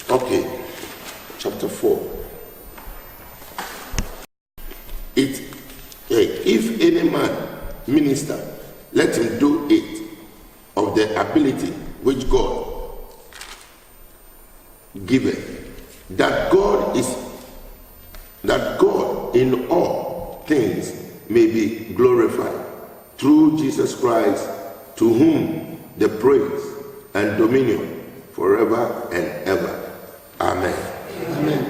Okay, chapter 4. If any man minister, let him do it of the ability which God giveth, that God in all things may be glorified through Jesus Christ, to whom the praise and dominion forever and ever. Amen. Amen.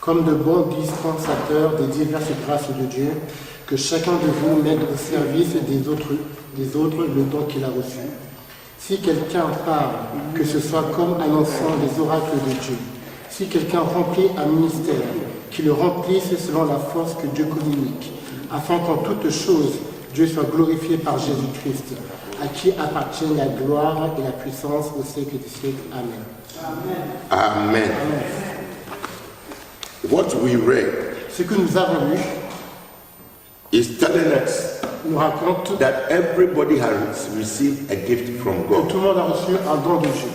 Comme de bons dispensateurs des diverses grâces de Dieu, que chacun de vous mette au service des autres le don qu'il a reçu. Si quelqu'un parle, que ce soit comme annonçant les oracles de Dieu. Si quelqu'un remplit un ministère, qu'il le remplisse selon la force que Dieu communique, afin qu'en toutes choses, Dieu soit glorifié par Jésus-Christ, à qui appartiennent la gloire et la puissance au siècle des siècles. Amen. Amen. Amen. What we read Ce que nous avons lu is telling us nous raconte that everybody has received a gift from que God. tout le monde a reçu un don de Dieu.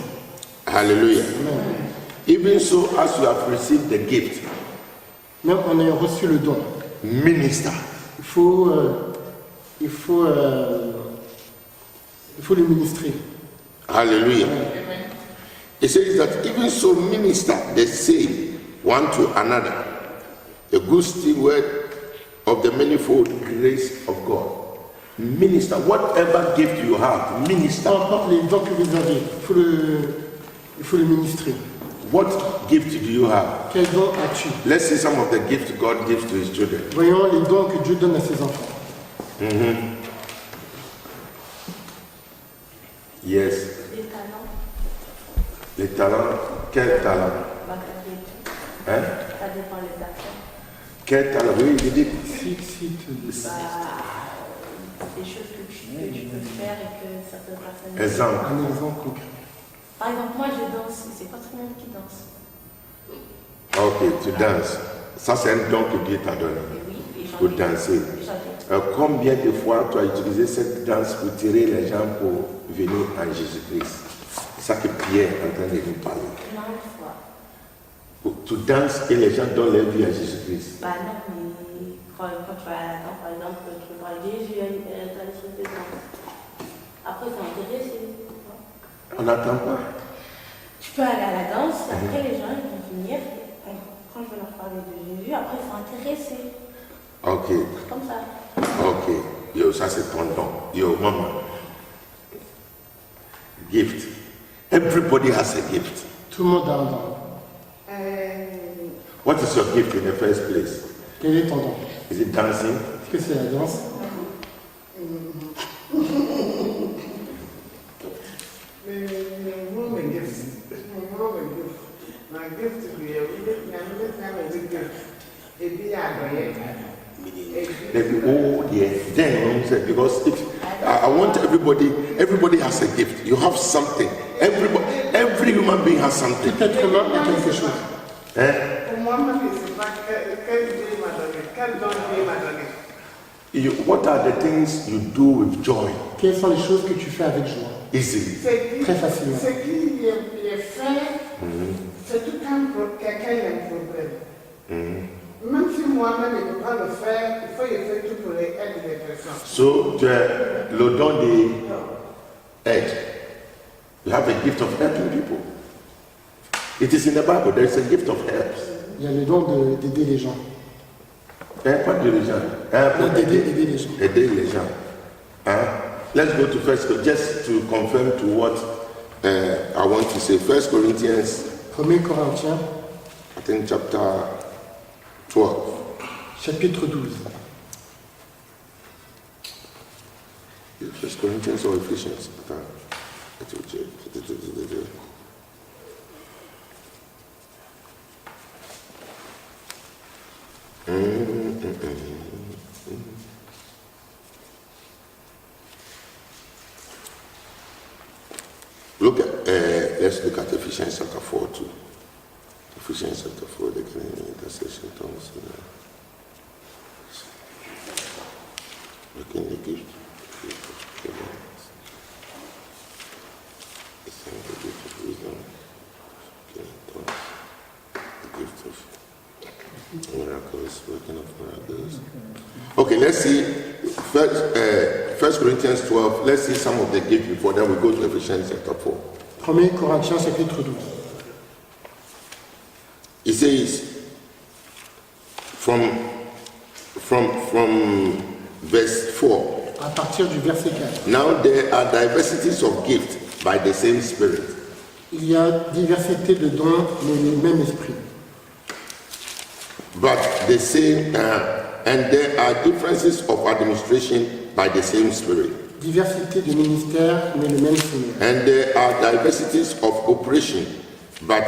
Hallelujah. Amen. Even so, as you have received the gift, Même en ayant reçu le don, minister. il faut le ministrer. Hallelujah. It says that even so, minister the same one to another, a good steward of the manifold grace of God. Minister, whatever gift you have, Peu minister. importe les dons que vous avez, il faut le ministrer. What gift do you have? Quel don as-tu? Let's see some of the gifts God gives to his children. Voyons les dons que Dieu donne à ses enfants. Yes. Les talents. Les talents. Quel talent? Bah, ça dépend. Hein? Ça dépend des personnes. Quel talent? Oui, il dit. Des choses que tu peux faire et que certaines personnes... Exemple. Un exemple concret. Par exemple, moi je danse, c'est pas tout le monde qui danse. Ok, tu danses. Ça, c'est un don que Dieu t'a donné. Et oui, et Pour danser. Combien de fois tu as utilisé cette danse pour tirer les gens pour venir à Jésus-Christ? C'est ça que Pierre est en train de nous parler. Non, une fois. Tu danses et les gens donnent leur vie à Jésus-Christ. Bah non, mais quand tu vas à la danse, par exemple, tu peux parler Jésus, t'as les choses de danse. Après, c'est intéressé. On n'attend pas. Tu peux aller à la danse, et après les gens ils vont venir, quand je vais leur parler de Jésus, après ils sont intéressés. Ok, Comme ça. ok. Yo, ça c'est ton don. Yo, maman. Gift. Everybody has a gift. Tout le monde a un don. What is your gift in the first place? Quel est ton don? Is it dancing? Est-ce que c'est la danse? Because if I want everybody has a gift. You have something. Every human being has something. Tout être humain a quelque chose. What are the things you do with joy? Quelles sont les choses que tu fais avec joie? Easily. Très facilement. Ce qui est fait, c'est tout un quelqu'un a un problème. Même si moi-même je ne peux pas le faire, il faut y faire tout pour aider les personnes. So, tu as le don d'aide. You have a gift of helping people. It is in the Bible. There is a gift of help. Il y a le don d'aider les gens. Pas de les gens. Aider les gens. Aider les gens. Let's go to first, just to confirm to what I want to say. 1 Corinthians, 1 Corinthiens, I think chapter 12. chapitre 12. 1 Corinthians or Ephesians? Let's look at Ephesians chapter 4 too. Ephesians chapter 4, the intercession tongues. Working the gift. The gift of wisdom. The gift of miracles, working of miracles. Okay, let's see. First Corinthians 12. Let's see some of the gifts before then we go to Ephesians chapter 4. 1 Corinthiens chapitre 12. It says from verse 4. À partir du verset 4. Now there are diversities of gifts by the same Spirit. Il y a diversité de dons, mais le même esprit. But the same, and there are differences of administration by the same Spirit. Diversité de ministères, mais le même Seigneur. And there are diversities of operation, but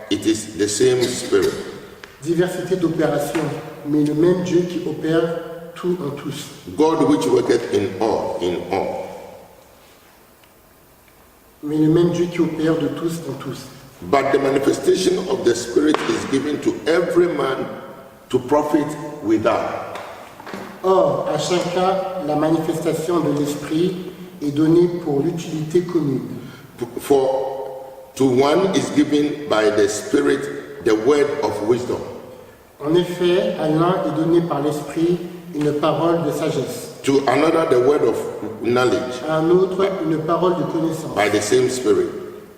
it is the same Spirit. Diversité d'opérations, mais le même Dieu qui opère tout en tous. God which worketh in all. Mais le même Dieu qui opère de tous en tous. But the manifestation of the Spirit is given to every man to profit without. Or, à chacun, la manifestation de l'esprit est donnée pour l'utilité commune. For to one is given by the Spirit the word of wisdom. En effet, à l'un est donné par l'esprit une parole de sagesse. To another the word of knowledge À un autre, une parole de connaissance, by the same Spirit.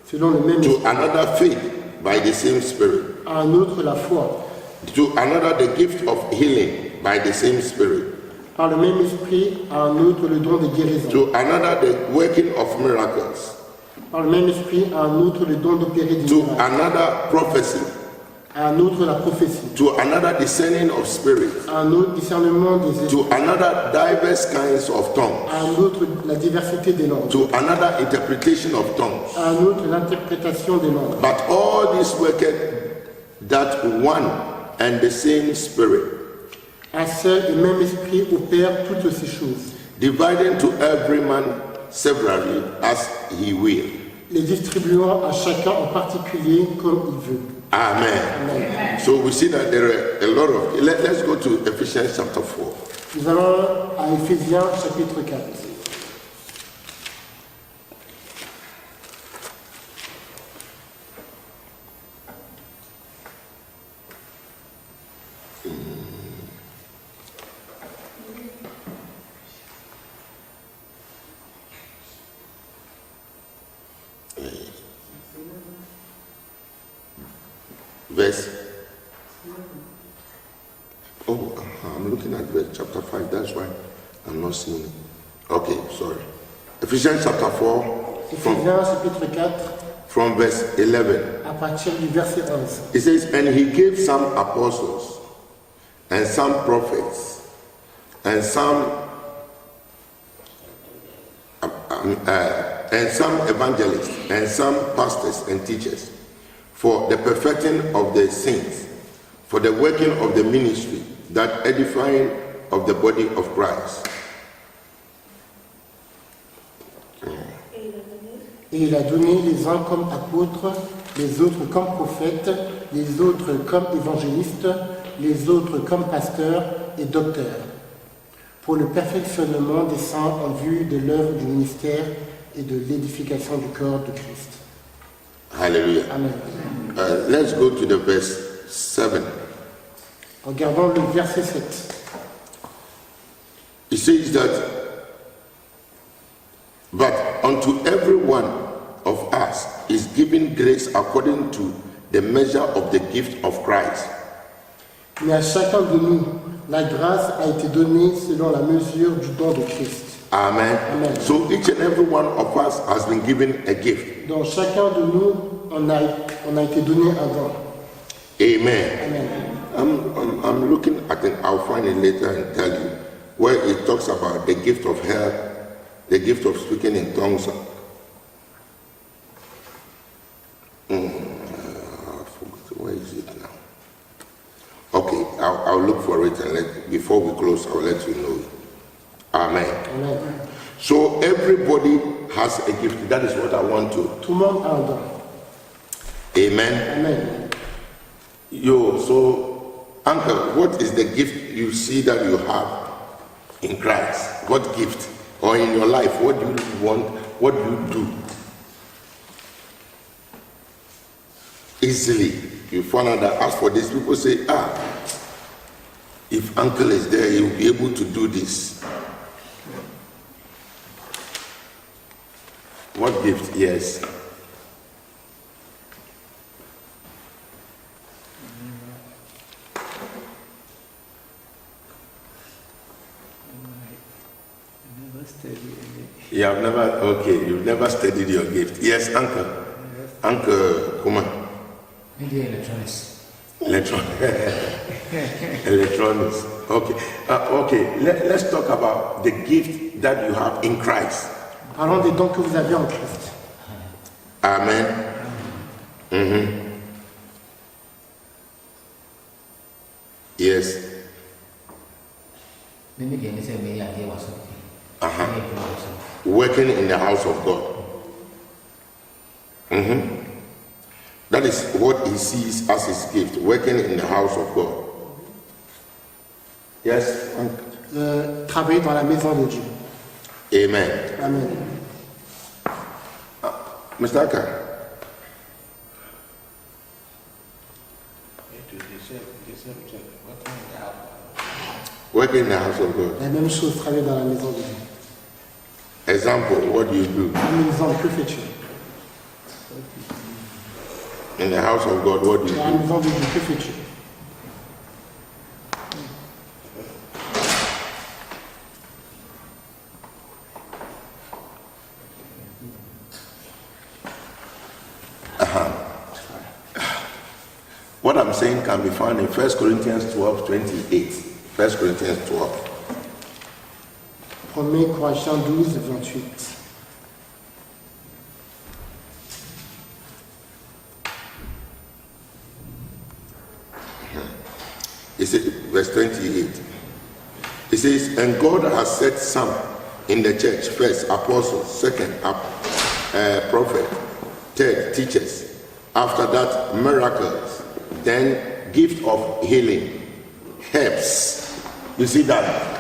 selon le même To esprit. another faith by the same Spirit. À un autre, la foi. To another the gift of healing by the same Spirit. Par le même esprit, à un autre, le don de guérison. To another the working of miracles. Par le même esprit, à un autre, le don d'opérer des To miracles. another prophecy. À un autre, la prophétie. To another discerning of spirits. À un autre, discernement des esprits. To another diverse kinds of tongues. À un autre, la diversité des langues. To another interpretation of tongues. À un autre, l'interprétation des langues. But all this worketh that one and the same Spirit, Un seul et même esprit opère toutes ces choses, dividing to every man severally as he will. les distribuant à chacun en particulier comme il veut. Amen. Amen. So we see that there are a lot of. Let's go to Ephesians chapter 4. Nous allons à Éphésiens chapitre 4. Verse. Oh, I'm looking at verse chapter 5. That's why I'm not seeing it. Okay, sorry. Ephesians chapter 4, Éphésiens chapitre 4, from verse 11. à partir du verset 11. It says, and he gave some apostles, and some prophets, and some evangelists, and some pastors and teachers, for the perfecting of the saints, for the working of the ministry, that edifying of the body of Christ. Et il a donné les uns comme apôtres, les autres comme prophètes, les autres comme évangélistes, les autres comme pasteurs et docteurs, pour le perfectionnement des saints en vue de l'œuvre du ministère et de l'édification du corps de Christ. Hallelujah. Amen. Let's go to the verse 7. Regardons le verset 7. It says that, but unto every one of us is given grace according to the measure of the gift of Christ. Mais à chacun de nous, la grâce a été donnée selon la mesure du don de Christ. Amen. Amen. So each and every one of us has been given a gift. Donc chacun de nous, on a été donné un don. Amen. Amen. I'm looking at it. I'll find it later and tell you where it talks about the gift of health, the gift of speaking in tongues. Where is it now? Okay, I'll look for it and before we close, I'll let you know. Amen. Amen. So everybody has a gift. That is what I want to. Tout le monde a un don. Amen. Amen. So, Uncle, what is the gift you see that you have in Christ? What gift? Or in your life, what do you want? What do you do? Easily, you find out that as for this, people say, if Uncle is there, he will be able to do this. What gift? Yes. You have never, okay, you've never studied your gift. Yes, Uncle. Uncle Kuma. Media electronics. Electronics. Okay. Okay, let's talk about the gift that you have in Christ. Parlons des dons que vous avez en Christ. Amen. Yes. Working in the house of God. That is what he sees as his gift, working in the house of God. Yes. Travailler dans la maison de Dieu. Amen. Amen. Mr. Aka. Working in the house of God. La même chose, travailler dans la maison de Dieu. Example, what do you do? Un exemple, que fais-tu? In the house of God, what do you Dans la do? maison de Dieu, que fais-tu? What I'm saying can be found in 1 Corinthians 12:28. 1 Corinthians 12. 1 Corinthiens 12:28. It says, verse 28. It says, and God has set some in the church, first apostles, second prophet, third teachers, after that miracles, then gift of healing, helps. You see that?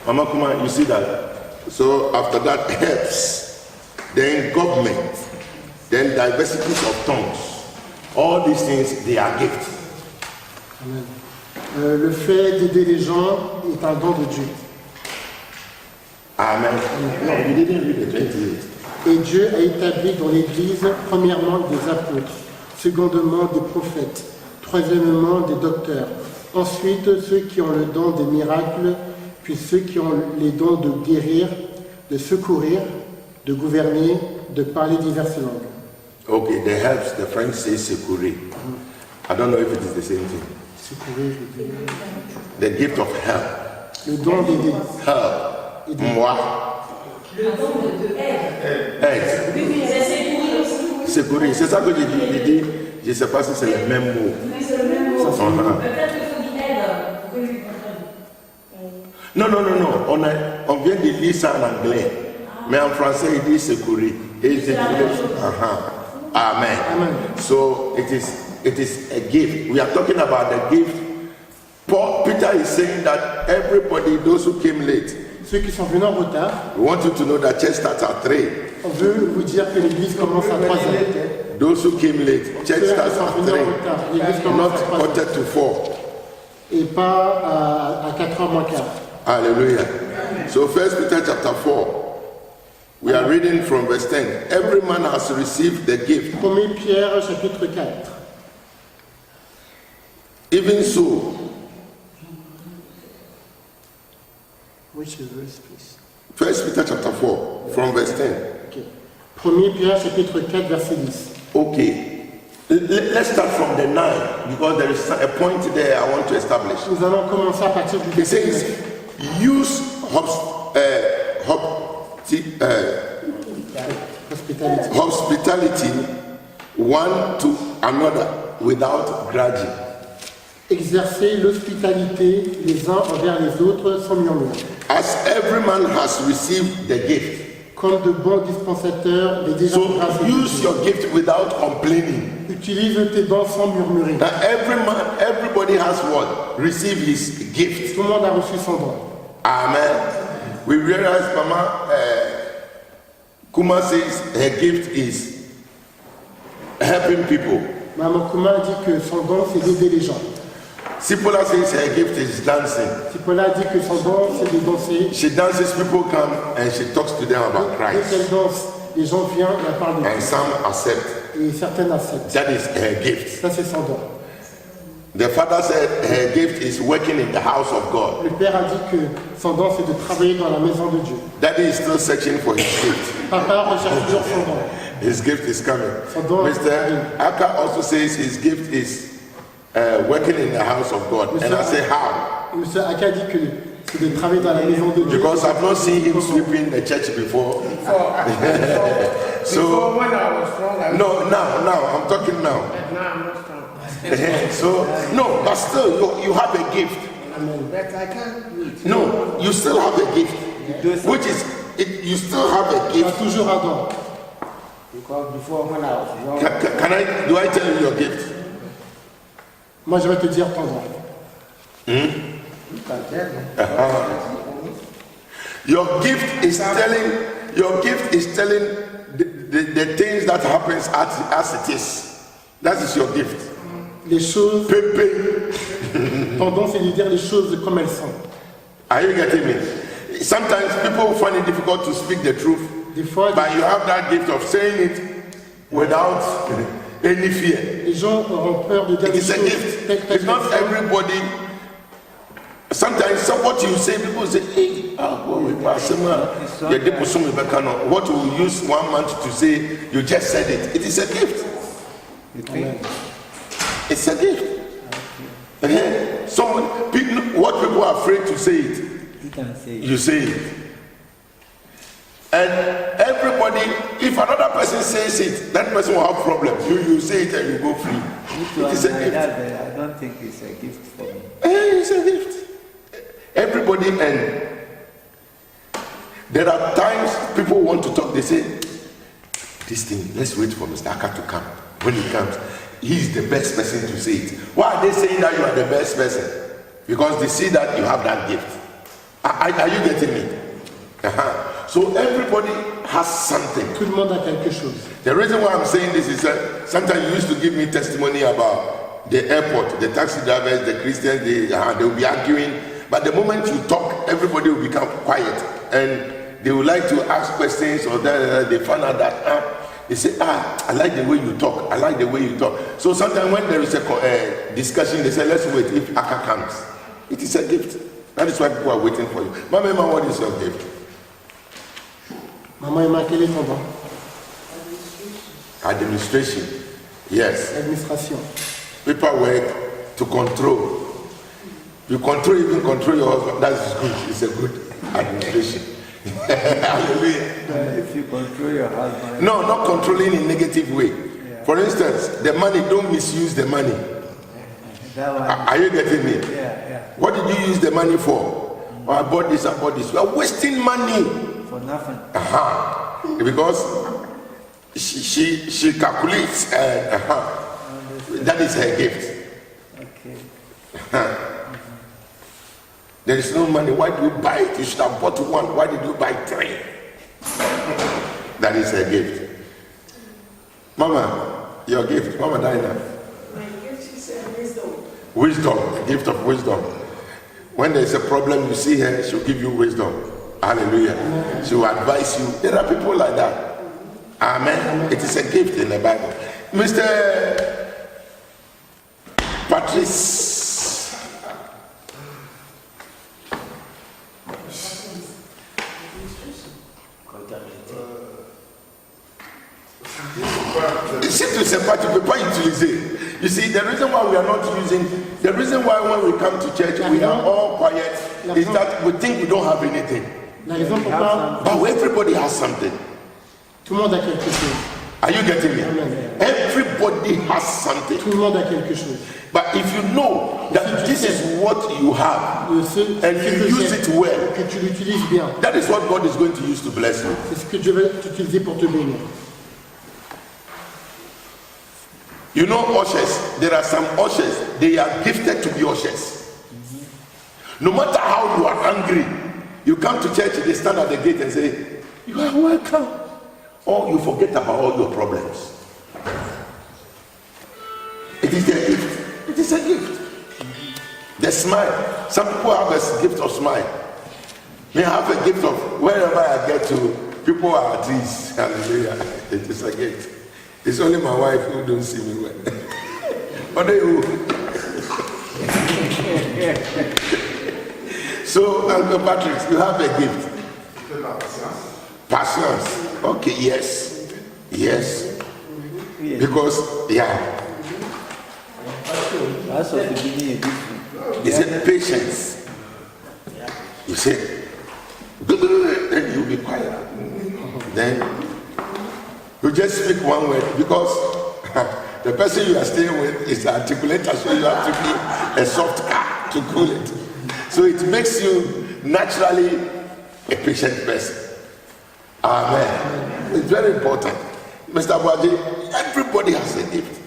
Mama Kuma, you see that? So after that, helps, then government, then diversities of tongues. All these things, they are gifts. Amen. Le fait d'aider les gens est un don de Dieu. Amen. No, you didn't read the 28. Et Dieu a établi dans l'Église, premièrement, des apôtres, secondement, des prophètes, troisièmement, des docteurs, ensuite ceux qui ont le don des miracles, puis ceux qui ont les dons de guérir, de secourir, de gouverner, de parler diverses langues. Okay, the helps, the French say secourir. I don't know if it is the same thing. Secourir, The gift of help. le don d'aider. Help. Moi. Le don de aide. Aide. Oui, c'est secourir aussi. Secourir. C'est ça que j'ai dit. Je ne sais pas si c'est le même mot. Oui, c'est le même mot. Uh-huh. Peut-être qu'il faut qu'il aide pour que lui comprenne. Non. On vient de lire ça en anglais. Mais en français, il dit secourir. Et c'est Amen. Amen. So it is a gift. We are talking about the gift. Peter is saying that everybody, those who came late, Ceux qui sont venus en retard, we want you to know that church starts at 3. on veut vous dire que l'Église commence à 3 heures. Those who came late, church Ceux qui starts sont at venus 3. en retard, l'Église commence Not à 3 heures. quarter to 4. Et pas à 4h moins quart. Hallelujah. So 1 Peter chapter 4. We are reading from verse 10. Every man has received the gift. 1 Pierre chapitre 4. Even so, Which verse, please? 1 Peter chapter 4, from verse 10. Okay. 1 Pierre chapitre 4 verset 10. Okay. Let's start from the 9, because there is a point there I want to establish. Nous allons commencer à partir du It verset says, 9. use hospitality one to another without grudging. Exercer l'hospitalité les uns envers les autres sans murmure. As every man has received the gift, Comme de bons dispensateurs, les déjà So grâce de use Dieu. your gift without complaining. Utilise tes dons sans murmurer. Now everybody has what? Receive his gift. Tout le monde a reçu son don. Amen. We realize Mama Kuma says her gift is helping people. Maman Kuma dit que son don, c'est d'aider les gens. Sipola says her gift is dancing. Tipola dit que son don, c'est de danser. She dances, people come and she talks to them about Dès Christ. qu'elle danse, les gens viennent et elle parle de And Christ. some accept. Et certaines acceptent. That is her gift. Ça, c'est son don. The father said her gift is working in the house of God. Le Père a dit que son don, c'est de travailler dans la maison de Dieu. Daddy is still searching for his gift. Papa recherche toujours son don. His gift is coming. Son don, Mr. Aka also says his gift is working in the house of God. And I say, how? Et Monsieur Aka dit que c'est de travailler dans la maison de Dieu. Because I've not seen him sweeping the church before. Before when I was strong, I No, now, I'm talking now. now I'm not strong. So, no, but still, you have a gift. But I can't do it. No, you still have a gift. Which is, you still have a Tu as gift. toujours un don. Because before when I was young, Do I tell you your gift? Moi, je vais te dire ton don. you can tell me. Your gift is telling the things that happens as it is. That is your gift. Les choses, Pepe. ton don, c'est de dire les choses comme elles sont. Are you getting me? Sometimes people find it difficult to speak the truth, Des fois, but you have that gift of saying it without any fear. les gens auront peur de dire des It's a choses gift. telles It's not qu'elles sont. everybody. Sometimes what you say, people say, hey, what you use 1 month to say, you just said it. It is a gift. It's a gift. What people are afraid to say it, You can say you say it. And everybody, if another person says it, that person will have problems. You say it and you go free. It is a gift. I don't think it's a gift for me. It's a gift. Everybody, and there are times people want to talk, they say, this thing, let's wait for Mr. Aka to come. When he comes, he's the best person to say it. Why are they saying that you are the best person? Because they see that you have that gift. Are you getting me? So everybody has something. Tout le monde a quelque chose. The reason why I'm saying this is that sometimes you used to give me testimony about the airport, the taxi drivers, the Christians, they will be arguing. But the moment you talk, everybody will become quiet. And they would like to ask questions or they find out that, they say, I like the way you talk. I like the way you talk. So sometimes when there is a discussion, they say, let's wait if Aka comes. It is a gift. That is why people are waiting for you. Mama, what is your gift? Maman Emma, quel est ton don? Administration. Yes. Administration. Paperwork to control. You even control your husband. That is good. It's a good administration. Hallelujah. If you control your husband, No, not controlling in negative way. For instance, the money, don't misuse the money. that one, Are you getting me? yeah, What did you use the money for? Oh, I bought this, I bought this. You are wasting money. for nothing. Because she calculates. That is her gift. Okay. There is no money. Why do you buy it? You should have bought one. Why did you buy 3? That is her gift. Mama, your gift. Mama Dinah. My gift is wisdom. Wisdom. Gift of wisdom. When there's a problem, you see her, she'll give you wisdom. Hallelujah. She will advise you. There are people like that. Amen. It is a gift in the Bible. Mr. Patrice. Si tu ne sais pas, tu ne peux pas utiliser. You see, the reason why we are not using, the reason why when we come to church, we are all quiet, is that we think we don't have anything. La raison pourquoi But everybody has something. tout le monde a quelque chose. Are you getting me? Amen. Everybody has something. Tout le monde a quelque chose. But if you know that this is what you have and you use it well, Que tu l'utilises bien. that is what God is going to use to bless you. C'est ce que Dieu va utiliser pour te bénir. You know ushers, there are some ushers, they are gifted to be ushers. No matter how you are angry, you come to church, they stand at the gate and say, you are welcome. Or you forget about all your problems. It is their gift. It is a gift. The smile. Some people have a gift of smile. They have a gift of wherever I get to, people are at ease. Hallelujah. It is a gift. It's only my wife who don't see me well. But they will. So, Uncle Patrick, you have a gift. Patience. Okay, yes. Yes. Because, yeah. That's what the beginning is different. He said patience. You say, then you'll be quiet. Then you just speak one word because the person you are staying with is an articulator, so you have to be a soft car to cool it. So it makes you naturally a patient person. Amen. It's very important. Mr. Bwaji, everybody has a gift.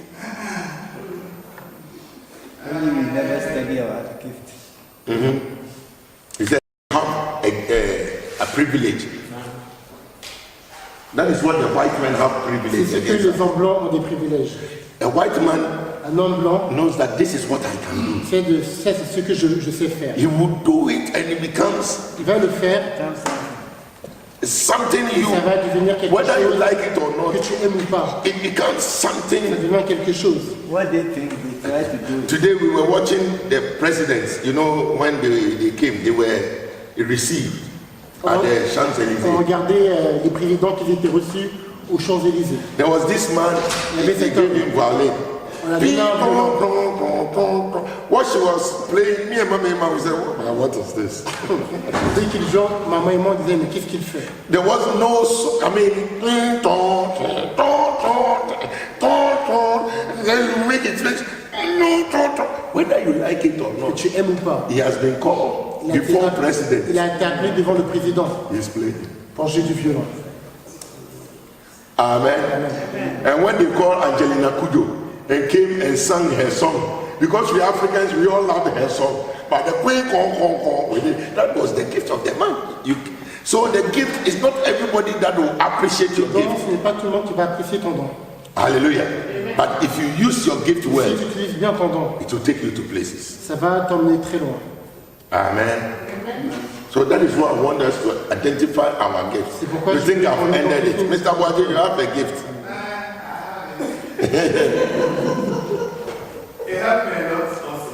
Only we never study our gift. He said, have a privilege. That is what the white men have C'est privilege ce que against. les hommes blancs ont des privilèges. A white man Un homme blanc, knows that this is what I can do. c'est ce que je sais faire. He would do it and it becomes Il va le faire, something you, ça va devenir quelque whether you chose like it or que not, tu aimes ou pas. it becomes Ça something. devient quelque chose. What they think they try to do. Today we were watching the presidents, you know, when they came, they were received at the On Champs-Élysées. regardait les présidents qui étaient reçus aux Champs-Élysées. There was this man, Il y avait they cet gave homme. him violin. On avait mis un violon. What she was playing, me and my mama, we said, "Oh, what is this?" Dès qu'il joue, maman et moi disaient, mais qu'est-ce qu'il fait? There was no, I mean, then you make it finish. Whether you like it or Que not, tu aimes ou pas. he has been called Il a été before appelé- president. il a été appelé devant le président He's playing. pour jouer du violon. Amen. And when they called Angelina Kujo and came and sang her song, because we Africans, we all love her song. But the queen, that was the gift of the man. So the gift is not everybody that will appreciate your Donc, gift. ce n'est pas tout le monde qui va apprécier ton don. Hallelujah. But if you use your gift Si well, tu utilises bien ton don, it will take you to places. ça va t'emmener très loin. Amen. So that is what I want us to identify our gifts. C'est pourquoi You je think veux I've qu'on ait ended it. compris. Mr. Bwaji, you have a gift. It helped me a lot also.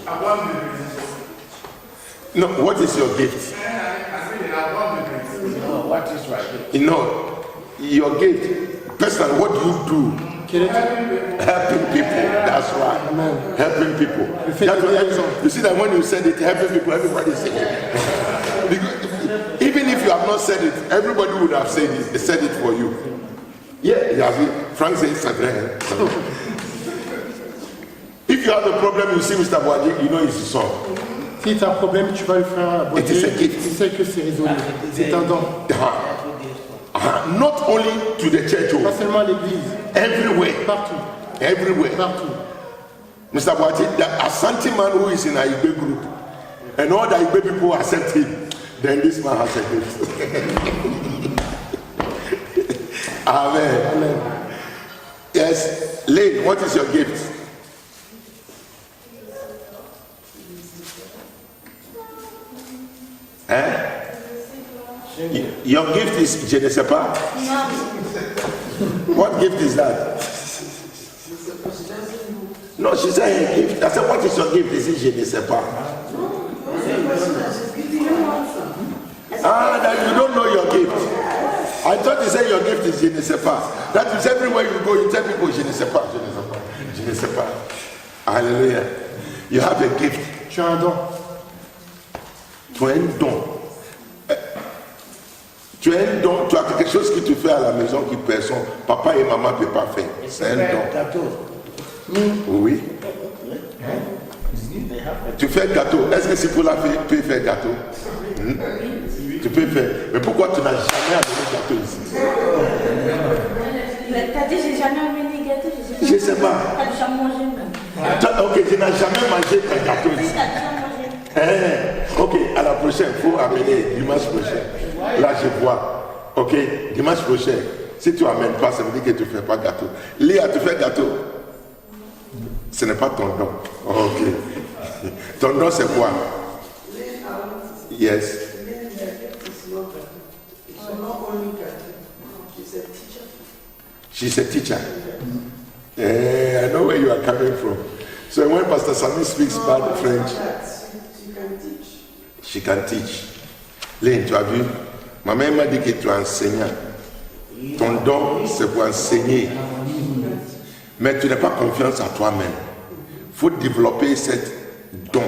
I want the religious. No, what is your gift? I mean, I want the religious. No, what is right? You know, your gift. Personally, what do you do? Quel est ton... Helping people. That's right. Amen. Helping people. fait That's d'aider why- les gens. you see that when you said it, helping people, everybody is saying it. Because even if you have not said it, everybody would have said it for you. Yeah, Frank says Sagré. If you have a problem, you see Mr. Bwaji, you know it's a song. Si tu as un problème, tu vas le faire à It is a gift. Tu sais que c'est résolu. C'est un don. Not only to the church, Pas oh, seulement à l'église, everywhere. partout. Everywhere. Partout. Mr. Bwaji, the Asante man who is in Igbe group, and all the Igbe people accept him, then this man has a gift. Amen. Amen. Yes. Lane, what is your gift? Your gift is je ne sais pas. What gift is that? No, she said her gift. I said, what is your gift? They said, je ne sais pas. Ah, that you don't know your gift. I thought you said your gift is je ne sais pas. That is everywhere you go, you tell people je ne sais pas, je ne sais pas, je ne sais pas. Hallelujah. You have a gift. Tu as un don. Tu as un don. Tu as un don, tu as quelque chose que tu fais à la maison que personne, papa et maman ne peuvent pas faire. C'est un don. Oui. Tu fais gâteau. Est-ce que Sipoula peut faire gâteau? Tu peux faire. Mais pourquoi tu n'as jamais amené gâteau ici? T'as dit j'ai jamais amené gâteau. Je ne sais pas. T'as déjà mangé même. Ok, tu n'as jamais mangé un gâteau ici. T'as déjà mangé. Ok, à la prochaine, il faut amener dimanche prochain. Là, je vois. Ok, dimanche prochain. Si tu n'amènes pas, ça veut dire que tu ne fais pas gâteau. Léa, tu fais gâteau? Ce n'est pas ton don. Ok. Ton don, c'est quoi? Yes. She's a teacher. I know where you are coming from. So when Pastor Sami speaks bad French, she can teach. Lynn, tu as vu? Ma mère m'a dit que tu es enseignant. Ton don, c'est pour enseigner. Mais tu n'as pas confiance en toi-même. Il faut développer cet don.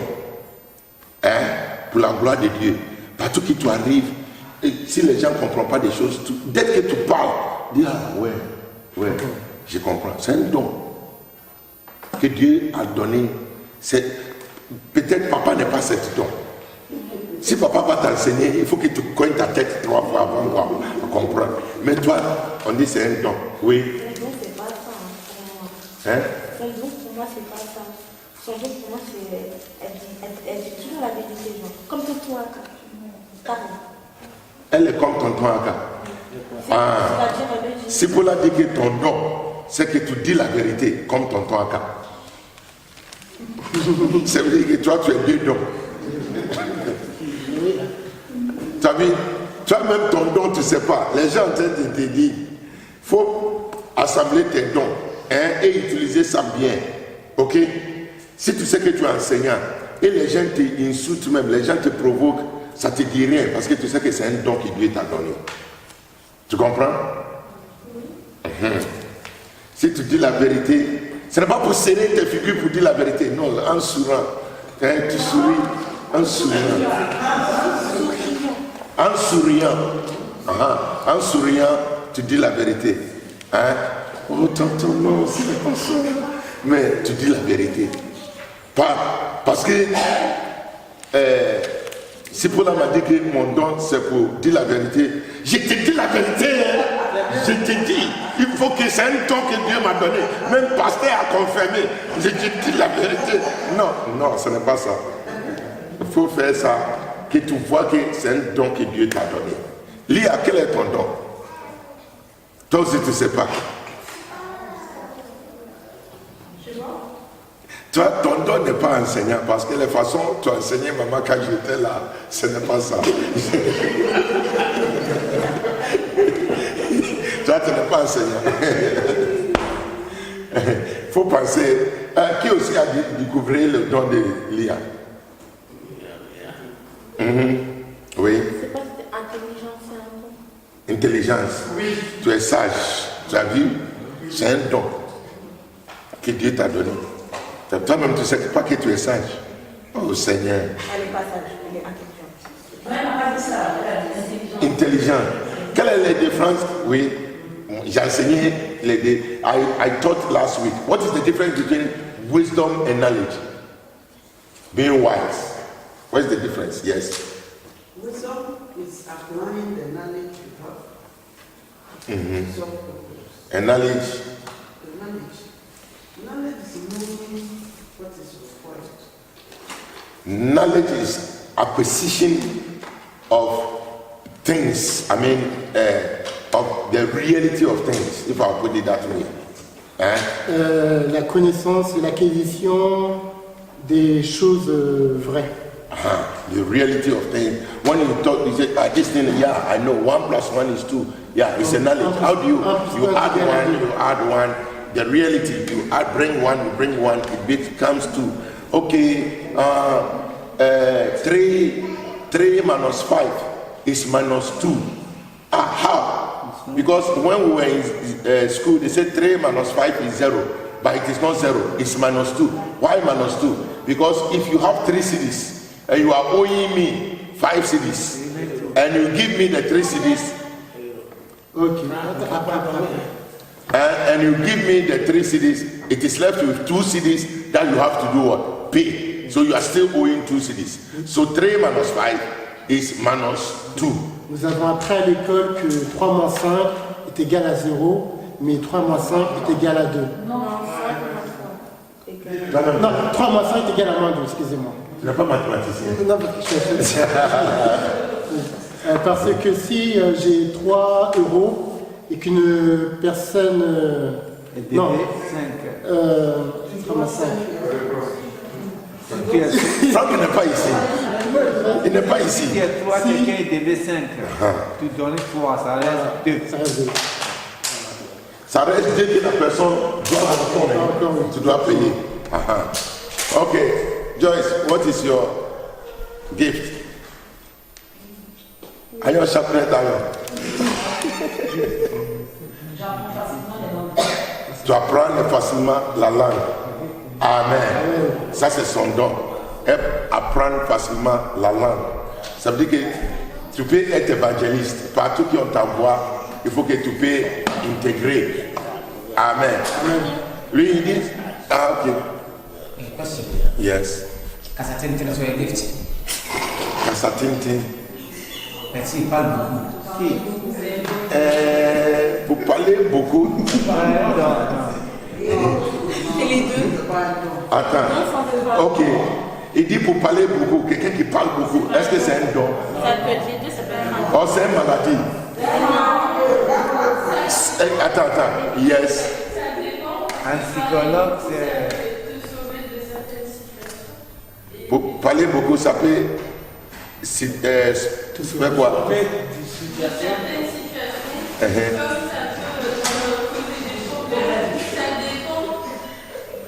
Pour la gloire de Dieu. Partout que tu arrives, et si les gens ne comprennent pas des choses, dès que tu parles, dis ouais, je comprends. C'est un don que Dieu a donné. Peut-être papa n'est pas cet don. Si papa va t'enseigner, il faut que tu cognes ta tête 3 fois avant de comprendre. Mais toi, on dit c'est un don. Oui. Son don, c'est pas ça. Hein? Son don, pour moi, c'est pas ça. Son don, pour moi, c'est. Elle dit toujours la vérité, genre. Comme tonton Aka. Elle est comme tonton Aka. Si pour la dire que ton don, c'est que tu dis la vérité, comme tonton Aka. Ça veut dire que toi, tu es deux dons. Tu as vu? Toi-même, ton don, tu ne sais pas. Les gens en train de te dire, il faut assembler tes dons et utiliser ça bien. Ok? Si tu sais que tu es enseignant et les gens t'insultent même, les gens te provoquent, ça ne te dit rien parce que tu sais que c'est un don que Dieu t'a donné. Tu comprends? Si tu dis la vérité, ce n'est pas pour serrer tes figures pour dire la vérité. Non, en souriant. Tu souris en souriant. En souriant. En souriant, tu dis la vérité. Oh, tonton, non, c'est pas ça. Mais tu dis la vérité. Parce que si Paul m'a dit que mon don c'est pour dire la vérité, je te dis la vérité. Je te dis, il faut que c'est un don que Dieu m'a donné. Même le pasteur a confirmé. Je te dis la vérité. Non, ce n'est pas ça. Il faut faire ça, que tu vois que c'est un don que Dieu t'a donné. Lia, quel est ton don? Toi aussi tu ne sais pas. Toi, ton don n'est pas enseignant parce que la façon dont tu as enseigné maman quand j'étais là, ce n'est pas ça. Toi, tu n'es pas enseignant. Il faut penser. Qui aussi a découvert le don de Lia? Oui. C'est pas intelligence, c'est un don. Intelligence. Oui. Tu es sage. Tu as vu? C'est un don que Dieu t'a donné. Toi-même, tu ne sais pas que tu es sage. Oh Seigneur. Elle n'est pas sage, elle est intelligente. Intelligent. Quelle est la différence? Oui. J'ai enseigné les deux. I taught last week. What is the difference between wisdom and knowledge? Being wise. What is the difference? Yes. Wisdom is applying the knowledge you have. So, And knowledge. knowledge is knowing what is required. Knowledge is acquisition of things. I mean, of the reality of things, if I put it that way. La connaissance et l'acquisition des choses vraies. The reality of things. When you talk, you say, this thing, yeah, I know, 1 + 1 is 2. Yeah, it's a knowledge. How do you add one, the reality, you bring one, it becomes 2. Okay, 3 minus 5 is minus 2. How? Because when we were in school, they said 3 minus 5 is 0, but it is not 0, it's minus 2. Why minus 2? Because if you have 3 cities and you are owing me 5 cities, and you give me the 3 cities, Ok. And you give me the 3 CDs, it is left with 2 CDs that you have to do what? Pay. So you are still owing 2 CDs. So 3 minus 5 is minus 2. Nous avons appris à l'école que 3 moins 5 est égal à 0, mais 3 moins 5 est égal à 2. Non, Non, 3 moins 5 est égal à moins 2, excusez-moi. Tu n'es pas mathématicien. Non, parce que si j'ai 3 euros et qu'une personne... non, 3 moins 5. Franck n'est pas ici. Il n'est pas ici. Si toi, quelqu'un devait 5, tu donnes 3, ça reste 2. Ça reste 2. Ça reste dès que la personne doit répondre. Tu dois payer. Ok. Joyce, what is your gift? Ayon chapelet ayon. Tu apprends facilement la langue. Amen. Ça c'est son don. Apprendre facilement la langue. Ça veut dire que tu peux être évangéliste. Partout qui on t'envoie, il faut que tu peux intégrer. Amen. Lui il dit, ah ok. Yes. Kasatintin so a gift. Kasatintin. Merci, il parle beaucoup. Vous parlez beaucoup. Et les deux. Attends. Ok. Il dit pour parler beaucoup, quelqu'un qui parle beaucoup. Est-ce que c'est un don? Ça peut être les deux, ça peut être un don. Oh, c'est une maladie. Attends. Yes. Un psychologue, c'est... Pour parler beaucoup, ça peut... faire quoi?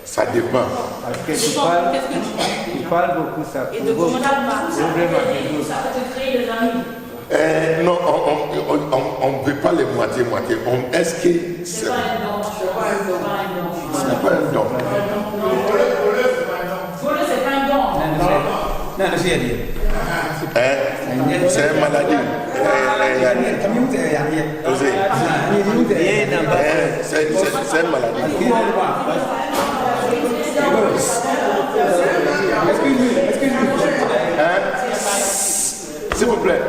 Ça dépend. Parce que tu parles beaucoup, ça Et peut de beaucoup. comment ça peut te créer des amis. Non, on ne veut pas les moitié-moitié. Est-ce que c'est... C'est pas un don. Ce n'est pas un don. Voler, c'est pas un don. Non, j'ai dit. C'est une maladie. C'est une maladie. S'il vous plaît.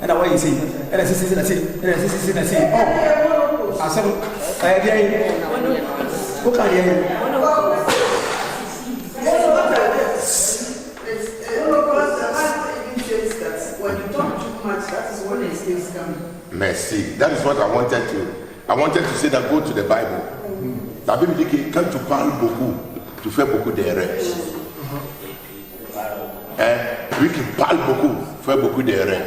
And away you see, and I see, oh, I said, what can you? When you talk too much, that is when it is coming. Merci. That is what I wanted to say that go to the Bible. La Bible dit que quand tu parles beaucoup, tu fais beaucoup d'erreurs. Lui qui parle beaucoup, fait beaucoup d'erreurs.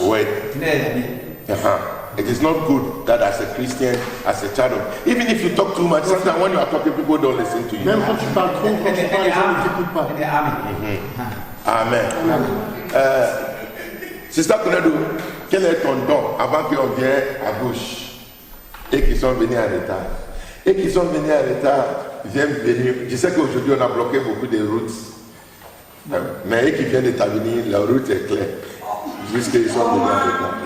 Oui. It is not good that as a Christian, as a child of... Even if you talk too much, sometimes when you are talking, people don't listen to you. Même quand tu parles trop, quand tu parles, les gens ne t'écoutent pas. Amen. Sister Kounadou, quel est ton don avant qu'on vienne à gauche et qui sont venus en retard? Et qui sont venus en retard, viennent venir. Je sais qu'aujourd'hui on a bloqué beaucoup de routes. Mais eux qui viennent d'États-Unis, la route est claire. Jusqu'ils sont venus en retard.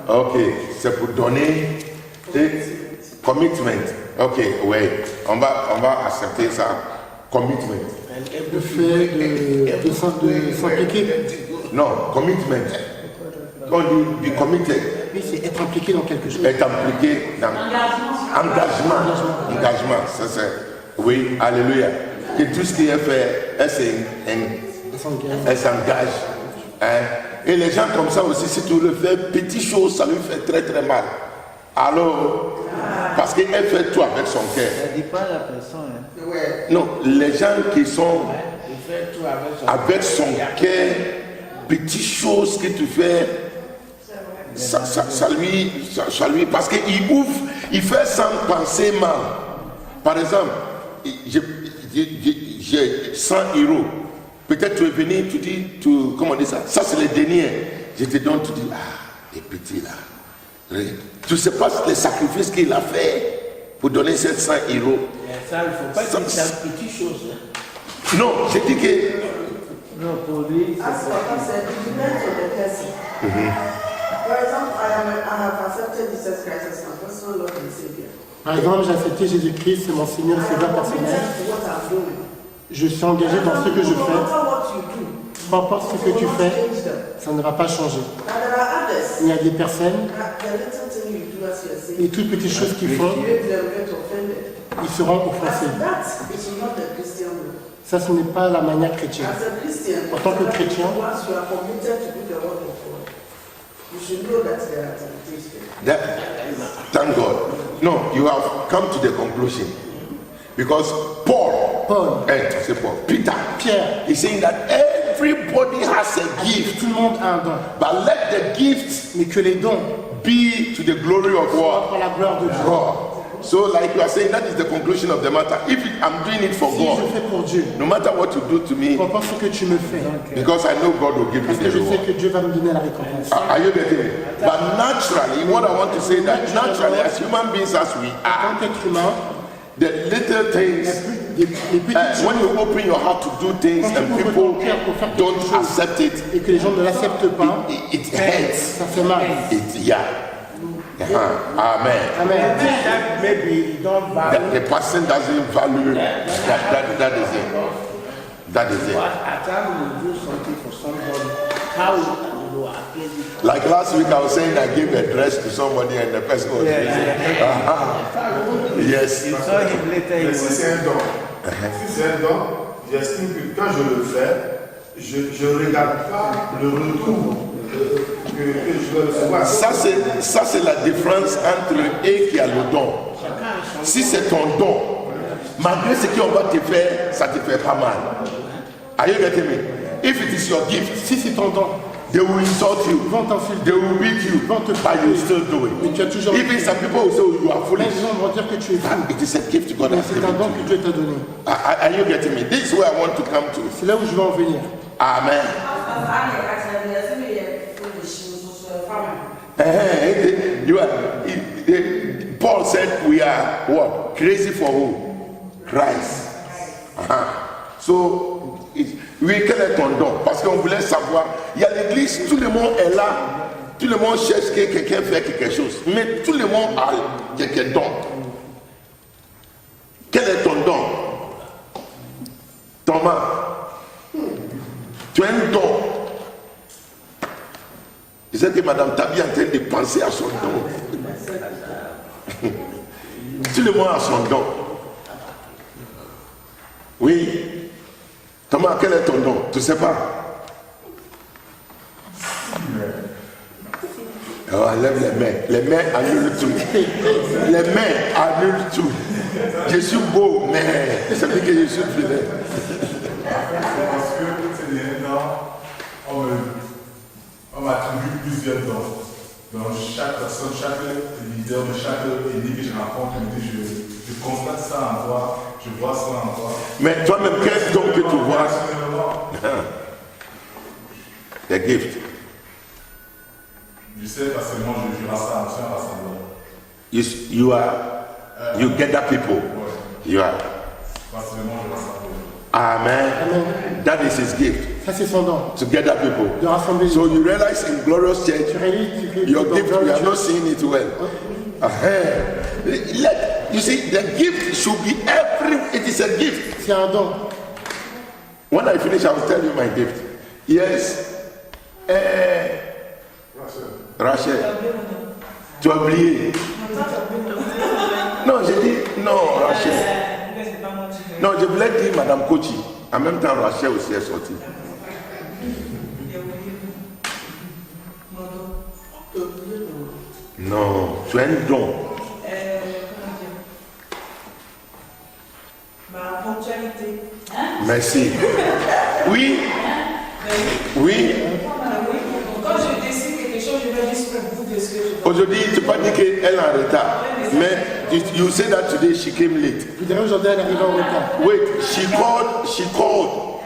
Ok, c'est pour donner commitment. Ok, oui, on va accepter ça. Commitment. Le fait de s'impliquer. Non, commitment. On dit be committed. Oui, c'est être impliqué dans quelque chose. Être impliqué dans engagement. Ça c'est. Oui, alléluia. Que tout ce qui est fait, elle s'engage. Hein? Et les gens comme ça aussi, si tu le fais, petite chose, ça lui fait très très mal. Alors, parce qu'elle fait tout avec son cœur. Ça dépend de la personne. Hein. Non, les gens qui sont avec son cœur, petites choses que tu fais, ça lui, parce qu'il ouvre, il fait sans penser mal. Par exemple, j'ai 100 euros. Peut-être tu es venu, tu dis, comment on dit ça? Ça c'est le dernier. je te donne, tu dis, ah, les petits là. Tu sais pas les sacrifices qu'il a fait pour donner 700 €. Ça, il ne faut pas dire ça, petite chose. Non, je dis que. Non, pour lui, c'est depends on the person. For example, I have accepted Jesus Christ as my personal Lord and Savior. Par exemple, j'ai accepté Jésus-Christ, c'est mon Seigneur et Sauveur personnel. What I'm doing. Je suis engagé dans ce que je No fais. matter what you do, Peu importe ce que tu fais, change them. ça ne va pas changer. Now there are others. Il y a des personnes, The little thing you do as you're saying, les toutes petites choses qu'ils font, make them get offended. ils seront offensés. That is not the Christian way. Ça, ce n'est pas la manière chrétienne. As a Christian, En tant que chrétien, once you are committed to do the work of God, you should know that there are temptations. Thank God. No, you have come to the conclusion. Because Paul, Peter, Pierre, is saying that everybody has a gift, tout le monde a un don. but let the gifts Mais que les dons be to the glory of soient God. pour la gloire de Dieu. So, like you are saying, that is the conclusion of the matter. If I'm doing it for Si je God, fais pour Dieu, no matter what you do to me, peu importe ce que tu me fais, because I know God will give me parce que the je sais reward. que Dieu va me donner la récompense. Are you getting me? But naturally, what I want to say that naturally, as human beings as we En are, tant qu'être humain, the little things, les petites when you open your heart to do things and people don't accept it, et que les gens ne l'acceptent pas, it hurts. ça fait mal. Amen. Amen. that maybe you don't value. The person doesn't value that is it. That is it. But at times you do something for somebody, how you appear it. Like last week, I was saying I gave a dress to somebody and the person was yes. You saw him later, he Mais si was c'est un don, si c'est un don, j'estime que quand je le fais, je ne regarde pas le retour que je vais recevoir. Ça c'est la différence entre eux qui a le don. Si c'est ton don, malgré ce qu'on va te faire, ça te fait pas mal. Are you getting me? If it is your gift, Si c'est ton don, they will insult you, ils vont t'insulter. they will beat you, but you still do Mais it. tu as toujours. Even some people will say you are Les foolish. gens vont dire que tu es fou. But it is a gift God Mais has c'est given un don to que you. Dieu t'a donné. Are you getting me? This is where I want to come to. C'est là où je veux en venir. Amen. Paul said we are what? Crazy for who? Christ. So, oui, quel est ton don? Parce qu'on voulait savoir, il y a l'église, tout le monde est là, tout le monde cherche que quelqu'un fait quelque chose, mais tout le monde a quelques dons. Quel est ton don? Thomas, tu as un don. Je sais que Madame Tabi est en train de penser à son don. Tout le monde a son don. Oui. Thomas, quel est ton don? Tu ne sais pas? Oh, lève les mains. Les mains annulent tout. Les mains annulent tout. Je suis beau, mais ça veut dire que je suis fidèle. Parce que ces derniers temps, on m'a attribué plusieurs dons. Donc chaque personne, chaque leader de chaque église que je rencontre, je constate ça en toi, je vois ça en toi. Mais toi-même, quel don que tu vois? The gift. Je sais facilement, je rassemble, c'est un rassembleur. You gather people. You are. Facilement, je rassemble. Amen. Amen. That is his gift. Ça, c'est son don. To gather people. De rassembler les So gens. you realize in Glorious Tu Church, réalises que your dans gift, Glorious we are not Church, seeing it well. You see, the gift should be it is a gift. c'est un don. When I finish, I will tell you my gift. Yes. Rachel. Tu as oublié. Non, j'ai dit non, Rachel. Non, je voulais dire Madame Kochi. En même temps, Rachel aussi est sortie. Non, tu as un don. Ma ponctualité. Merci. Oui. Oui. Quand je décide quelque chose, je vais juste vous dire ce que je dois. Aujourd'hui, tu peux pas dire qu'elle est en retard. Mais you say that today she came late. Vous direz aujourd'hui, elle arrive en retard. Wait, she called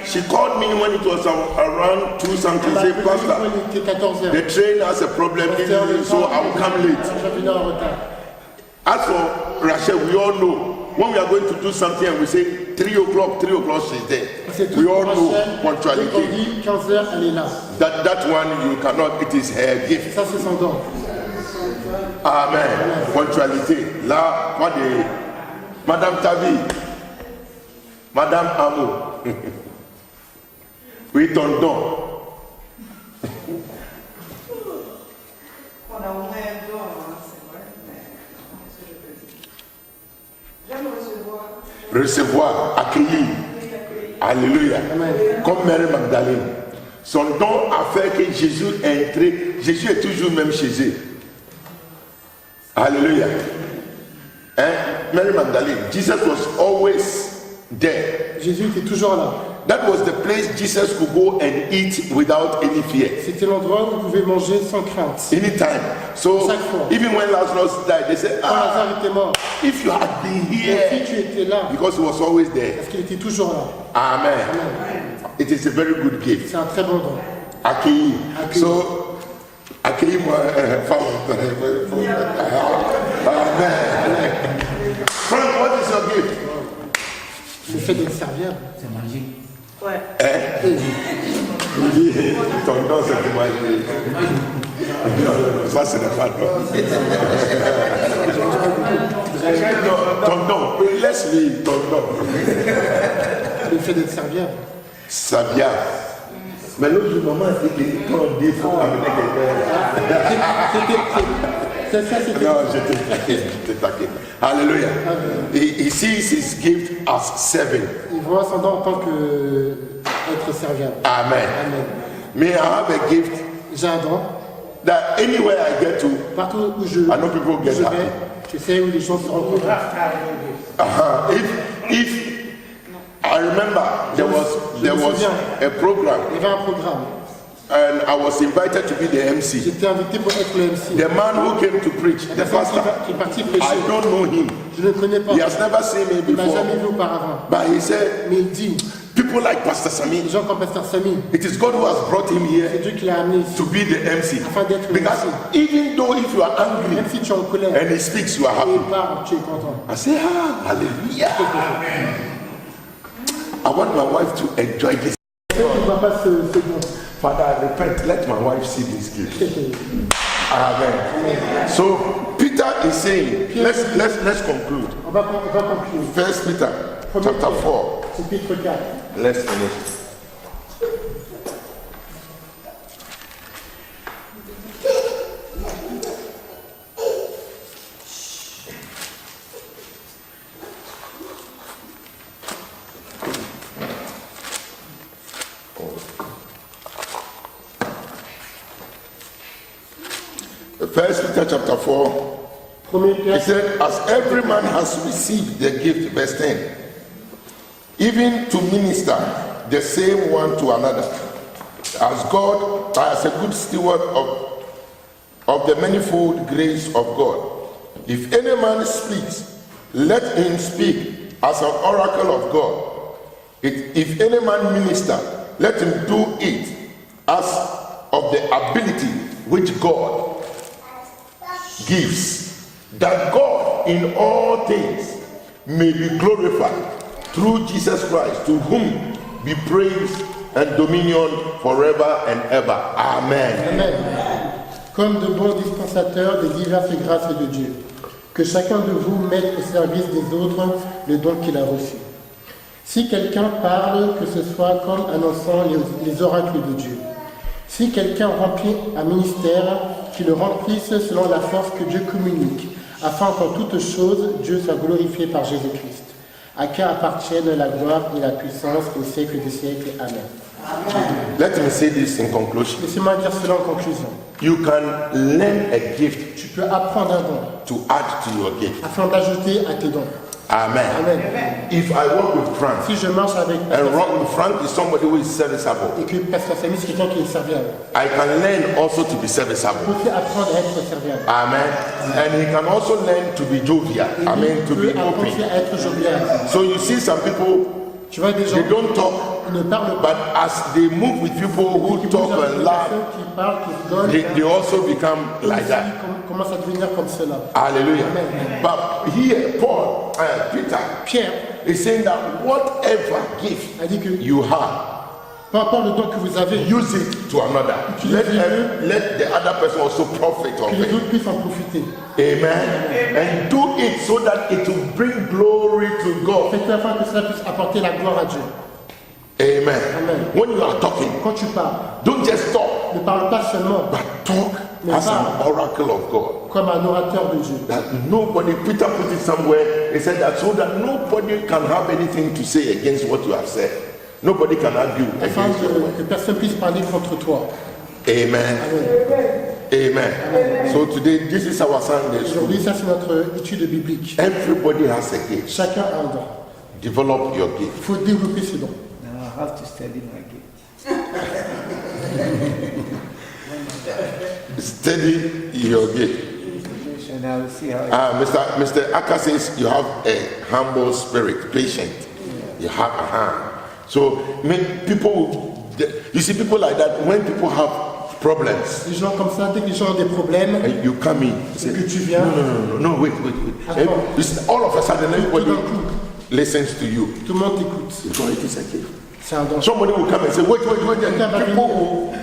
She called me when it was around 2 something. Say, Pastor, Il était 14h. the train has a problem, so I will come late. Je vais venir en retard. As for Rachel, we all know when we are going to do something and we say 3 o'clock, she's there. C'est We tout all pour know Rachel. Dès qu'on punctuality. dit 15h, elle est là. That one you cannot, it is her gift. Ça, c'est son don. Amen. Punctualité. Là, moi de Madame Tabi, Madame Amo. Oui, ton don. On a au moins un don, hein, c'est vrai, mais qu'est-ce que je peux dire? J'aime recevoir. Recevoir, accueillir. Alléluia. Comme Mary Magdalene. Son don a fait que Jésus est entré. Jésus est toujours même chez eux. Alléluia. Hein? Mary Magdalene. Jesus was always there. Jésus était toujours là. That was the place Jesus could go and eat without any fear. C'était l'endroit où vous pouvez manger sans crainte. Anytime. So Chaque fois. even when Lazarus died, they said, Quand Lazare était mort, if you had been mais si here, tu étais là, because he was always there. parce qu'il était toujours là. Amen. It is a very good gift. C'est un très bon don. Accueillir. Accueillir. So, accueillir-moi, femme. Amen. Frank, what is your gift? Le fait d'être serviable. C'est manger. Ouais. Il dit, ton nom, c'est de manger. Ça, ce n'est pas non. Ton nom, laisse-lui ton nom. Le fait d'être serviable. Sabia. Mais l'autre jour, maman a dit que quand on dit, il faut amener quelqu'un. C'est ça, c'était. Non, je t'ai taqué. Alléluia. He sees his gift as serving. Il voit son don en tant que être serviable. Amen. Amen. Me, I have a gift J'ai un don. that anywhere I get to, Partout où je, I know people où get je happy. vais, je sais où les gens se rencontrent. If I remember there was a program Il y avait un programme. and I was invited to be the MC. J'étais invité pour être le MC. The man who came to preach, the La personne pastor, qui est parti prêcher. I don't know him. Je ne le connais pas. He has never seen me Il ne m'a jamais vu before. auparavant. But he said, Mais il dit, people like Pastor les Sami, gens comme Pasteur Sami, it is God who has brought him c'est here Dieu qui l'a amené ici. to be the MC. Afin d'être le Because MC. even though if you are angry Même si tu es en colère and he speaks, you are et il happy. parle, tu es content. I say, hallelujah. I want my wife to enjoy this. Tu ne vois pas ce don. Father, I repent. Let my wife see this gift. Amen. So Peter is saying, let's conclude. On va conclure. First Peter chapter 4. Chapitre 4. Let's finish. First Peter chapter 4. Premier He Pierre, said, as every man has received the gift, verse 10, even to minister the same one to another, as God, as a good steward of the manifold grace of God. If any man speaks, let him speak as an oracle of God. If any man minister, let him do it as of the ability which God gives, that God in all things may be glorified through Jesus Christ, to whom be praise and dominion forever and ever. Amen. Amen. Comme de bons dispensateurs des diverses grâces de Dieu, que chacun de vous mette au service des autres le don qu'il a reçu. Si quelqu'un parle, que ce soit comme annonçant les oracles de Dieu. Si quelqu'un remplit un ministère, qu'il le remplisse selon la force que Dieu communique, afin qu'en toutes choses, Dieu soit glorifié par Jésus-Christ, à qui appartiennent la gloire et la puissance au siècle des siècles. Amen. Let me say this in conclusion. Laissez-moi dire cela en conclusion. You can learn a gift Tu peux apprendre un don to add to your gift. afin d'ajouter à tes dons. Amen. Amen. If I work with Frank, Si je marche avec and Frank is somebody who is serviceable, et que Pasteur Samy, c'est quelqu'un qui est serviable, I can learn also to be il serviceable. peut aussi apprendre à être serviable. Amen. And he can also learn to be jovial. Et I il mean, to peut be apprendre aussi open. à être jovial. So you see some people, Tu vois des gens They don't talk, qui ne parlent but pas. as they move with people who Qui talk bougent avec and des laugh, personnes qui parlent, qui rigolent. they also become like that. Commence à devenir comme cela. Hallelujah. Amen. But here, Paul, Peter, Pierre is saying that whatever gift a dit que you have, peu importe le don que vous avez, use it to another. Let the other person also profit que of les it. autres puissent en profiter. Amen. And do it so that it will bring glory to God. Faites afin que cela puisse apporter la gloire à Dieu. Amen. Amen. When you are talking, Quand tu parles, don't just talk, ne parle pas seulement but talk as an oracle of God. comme un orateur de Dieu. That nobody, Peter put it somewhere, he said that so that nobody can have anything to say against what you have said. Nobody can argue Afin against your word. que personne puisse parler contre toi. Amen. Amen. So today, this is our Sunday school. Aujourd'hui, ça c'est notre étude biblique. Everybody has a gift. Chacun a un don. Develop your gift. Il faut développer ce don. Now I have to study my gift. Study your gift. And I will see how Mr. Aka says you have a humble spirit, patient. You have a hand. So people, you see people like that, when people have problems, Les gens comme ça, dès que les gens ont des problèmes, and you come in, you say, que tu viens, no, wait. Attends. You see, all of a sudden, everybody Tout d'un coup, listens to you. tout le monde t'écoute. Because it is a gift. C'est un don. Somebody will come and say, wait, and people will.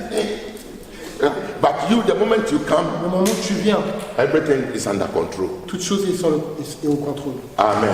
But you, the moment you come, Au moment où tu viens, everything is under control. toute chose est au contrôle. Amen.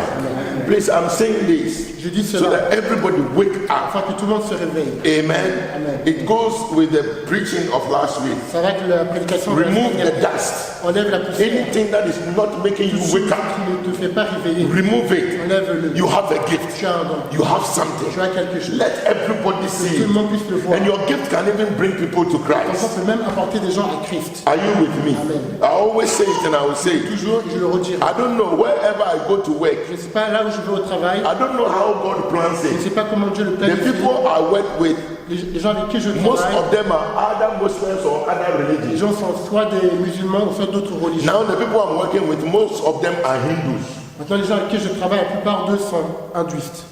Please, I'm saying this Je dis so cela that everybody wake up. afin que tout le monde se réveille. Amen. Amen. It goes with the preaching of last week. Ça va que la prédication de la Remove semaine the dust. enlève la poussière. Anything that is not making Tout you ce wake up, qui ne te fait pas réveiller, remove it. enlève-le. You have a gift. Tu as un don. You have something. Tu as quelque chose. Let everybody Que see tout le it. monde puisse le voir. And your gift can even bring people to Ton don Christ. peut même apporter des gens à Christ. Are you with me? Amen. I always say it and I will say it. Toujours, je le redirai. I don't know wherever I go to work. Je ne sais pas là où je vais au travail. I don't know how God plans Je ne it. sais pas comment Dieu le The planifie. people I work with, Les gens avec qui je most travaille, of them are either Muslims or other les religions. gens sont soit des musulmans ou soit d'autres religions. Now the people I'm working with, most of them are Hindus. Maintenant, les gens avec qui je travaille, la plupart d'eux sont hindouistes.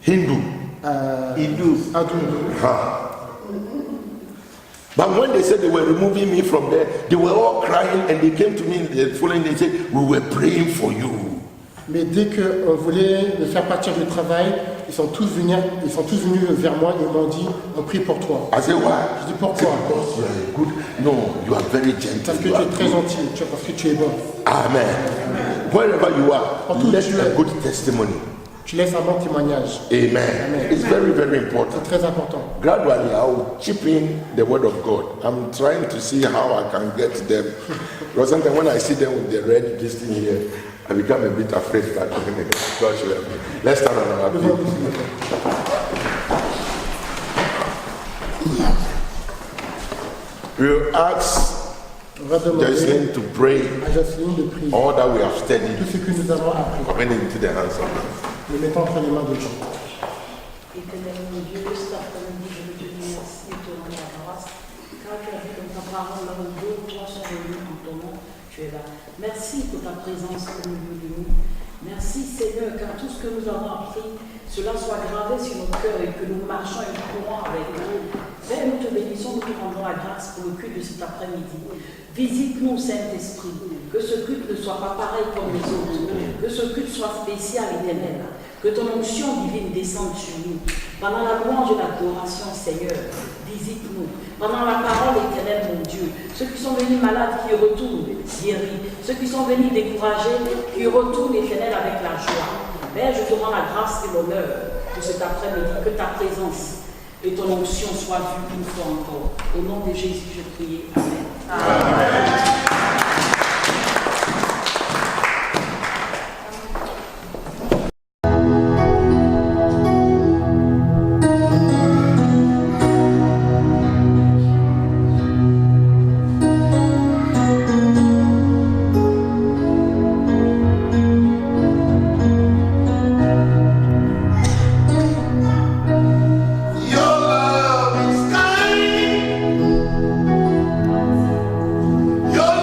Hindu. Hindous. But when they said they were removing me from there, they were all crying and they came to me the following day and said, we were praying for you. Mais dès qu'on voulait me faire partir du travail, ils sont tous venus vers moi et m'ont dit, on prie pour toi. I said, why? Je dis pourquoi? Because you are a good. No, you are very gentle. Parce que You tu are es très good. gentil, parce que tu es bon. Amen. Wherever you are, Partout où let tu a es. good testimony. Tu laisses un bon témoignage. Amen. It's very, very important. C'est très important. Gradually, I will chip in the word of God. I'm trying to see how I can get them. Because sometimes when I see them with the red this thing here, I become a bit afraid to start talking again. God should help me. Let's stand on our feet. We'll ask On va demander Jocelyn to pray à Jocelyne de prier. all that we have studied, Tout ce que nous avons appris, commending into the hands of God. le mettons entre les mains de Dieu. Éternel mon Dieu, cet après-midi, je veux te dire merci et te rendre la grâce. Car tu as dit dans ta parole, là où deux ou trois sont réunis en ton nom, tu es là. Merci pour ta présence au milieu de nous. Merci Seigneur, car tout ce que nous avons appris, cela soit gravé sur nos cœurs et que nous marchions et courons avec nous. Père, nous te bénissons, nous te rendons la grâce pour le culte de cet après-midi. Visite-nous, Saint-Esprit, que ce culte ne soit pas pareil comme les autres, que ce culte soit spécial, éternel, que ton onction divine descende sur nous. Pendant la louange et l'adoration, Seigneur, visite-nous. Pendant la parole éternelle, mon Dieu, ceux qui sont venus malades, qui retournent guéris, ceux qui sont venus découragés, qui retournent éternel avec la joie. Père, je te rends la grâce et l'honneur pour cet après-midi, que ta présence et ton onction soient vues une fois encore. Au nom de Jésus, je prie. Amen. Amen. Your love is kind. Your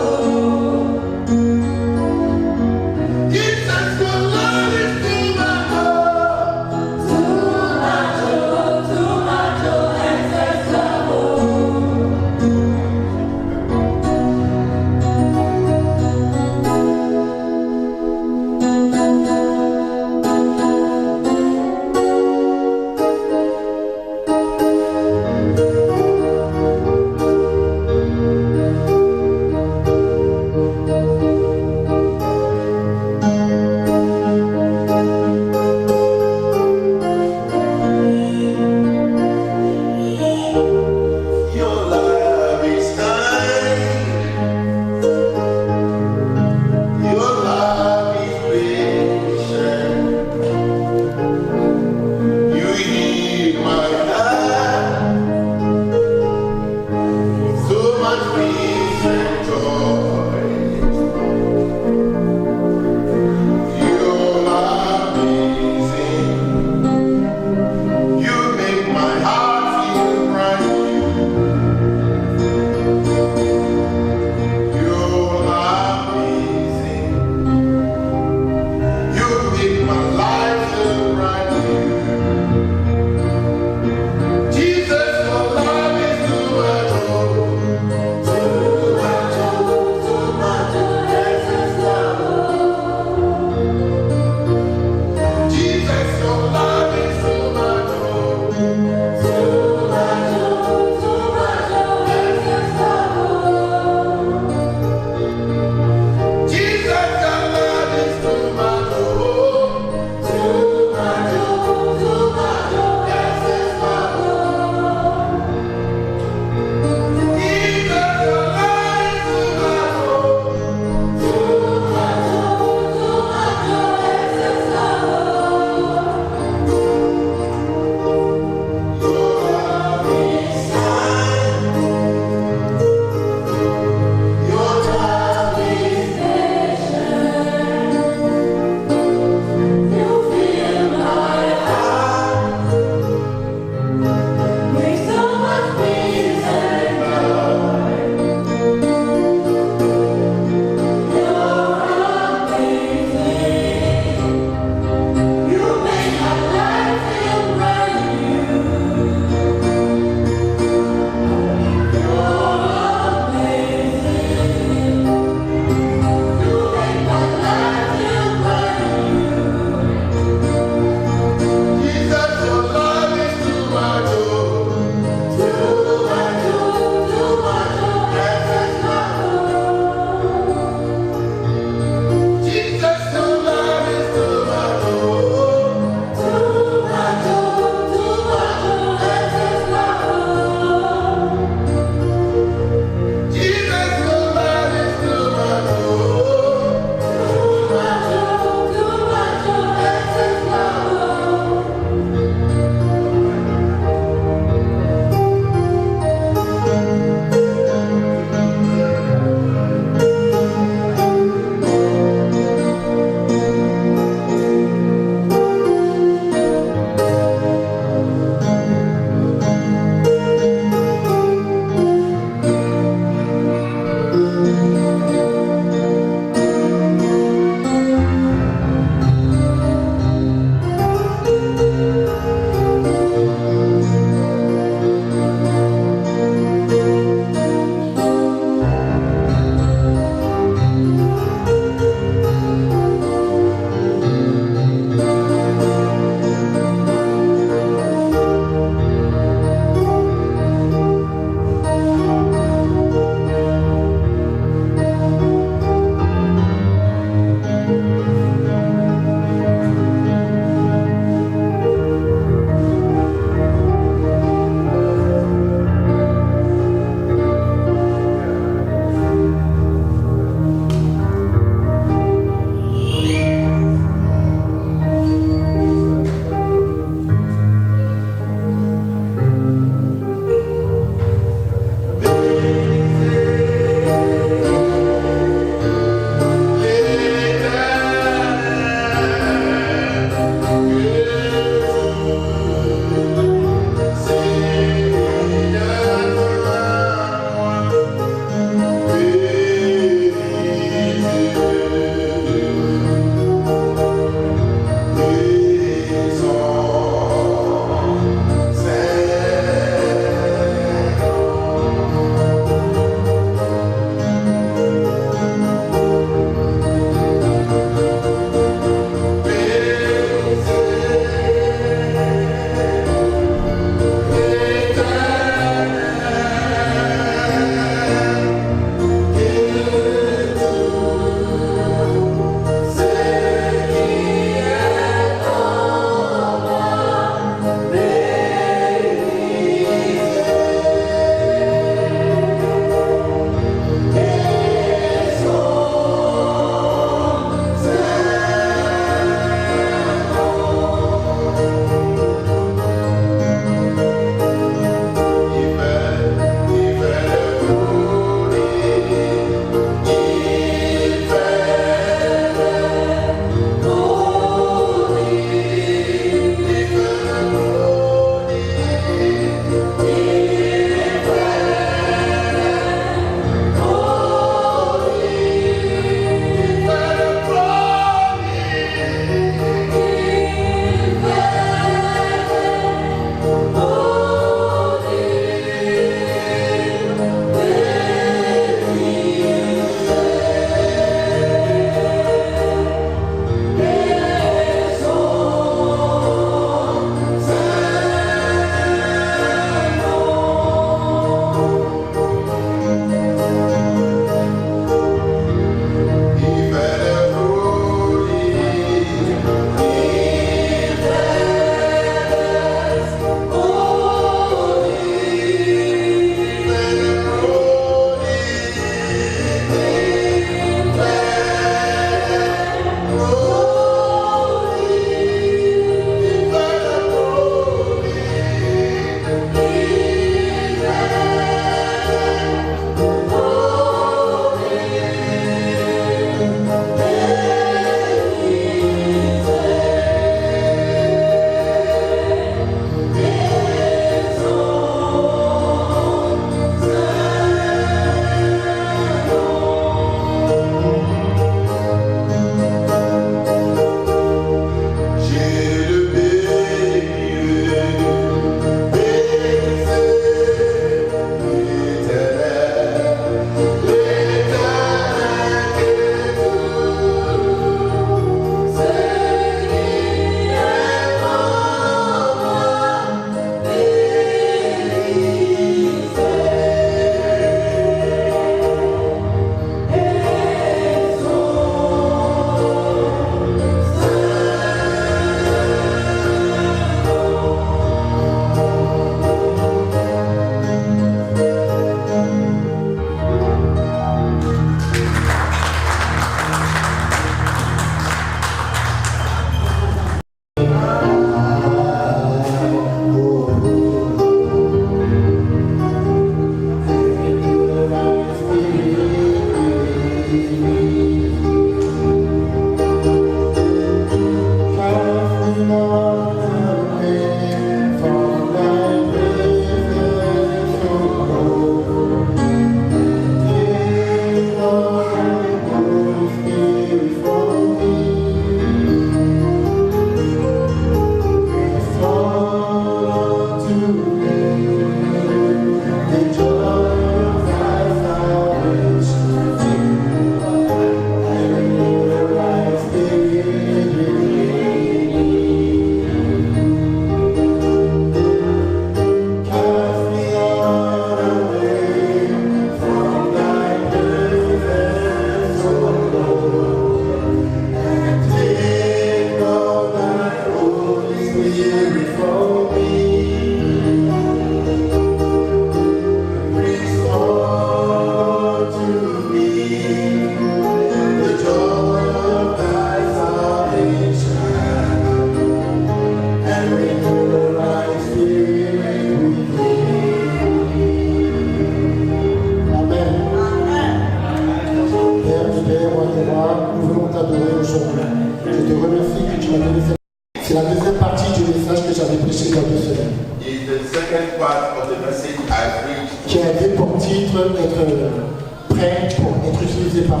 la deuxième partie du message que j'avais prêché il y a 2 semaines, is the second part of the message I preached. qui avait pour titre être prêt pour être utilisé par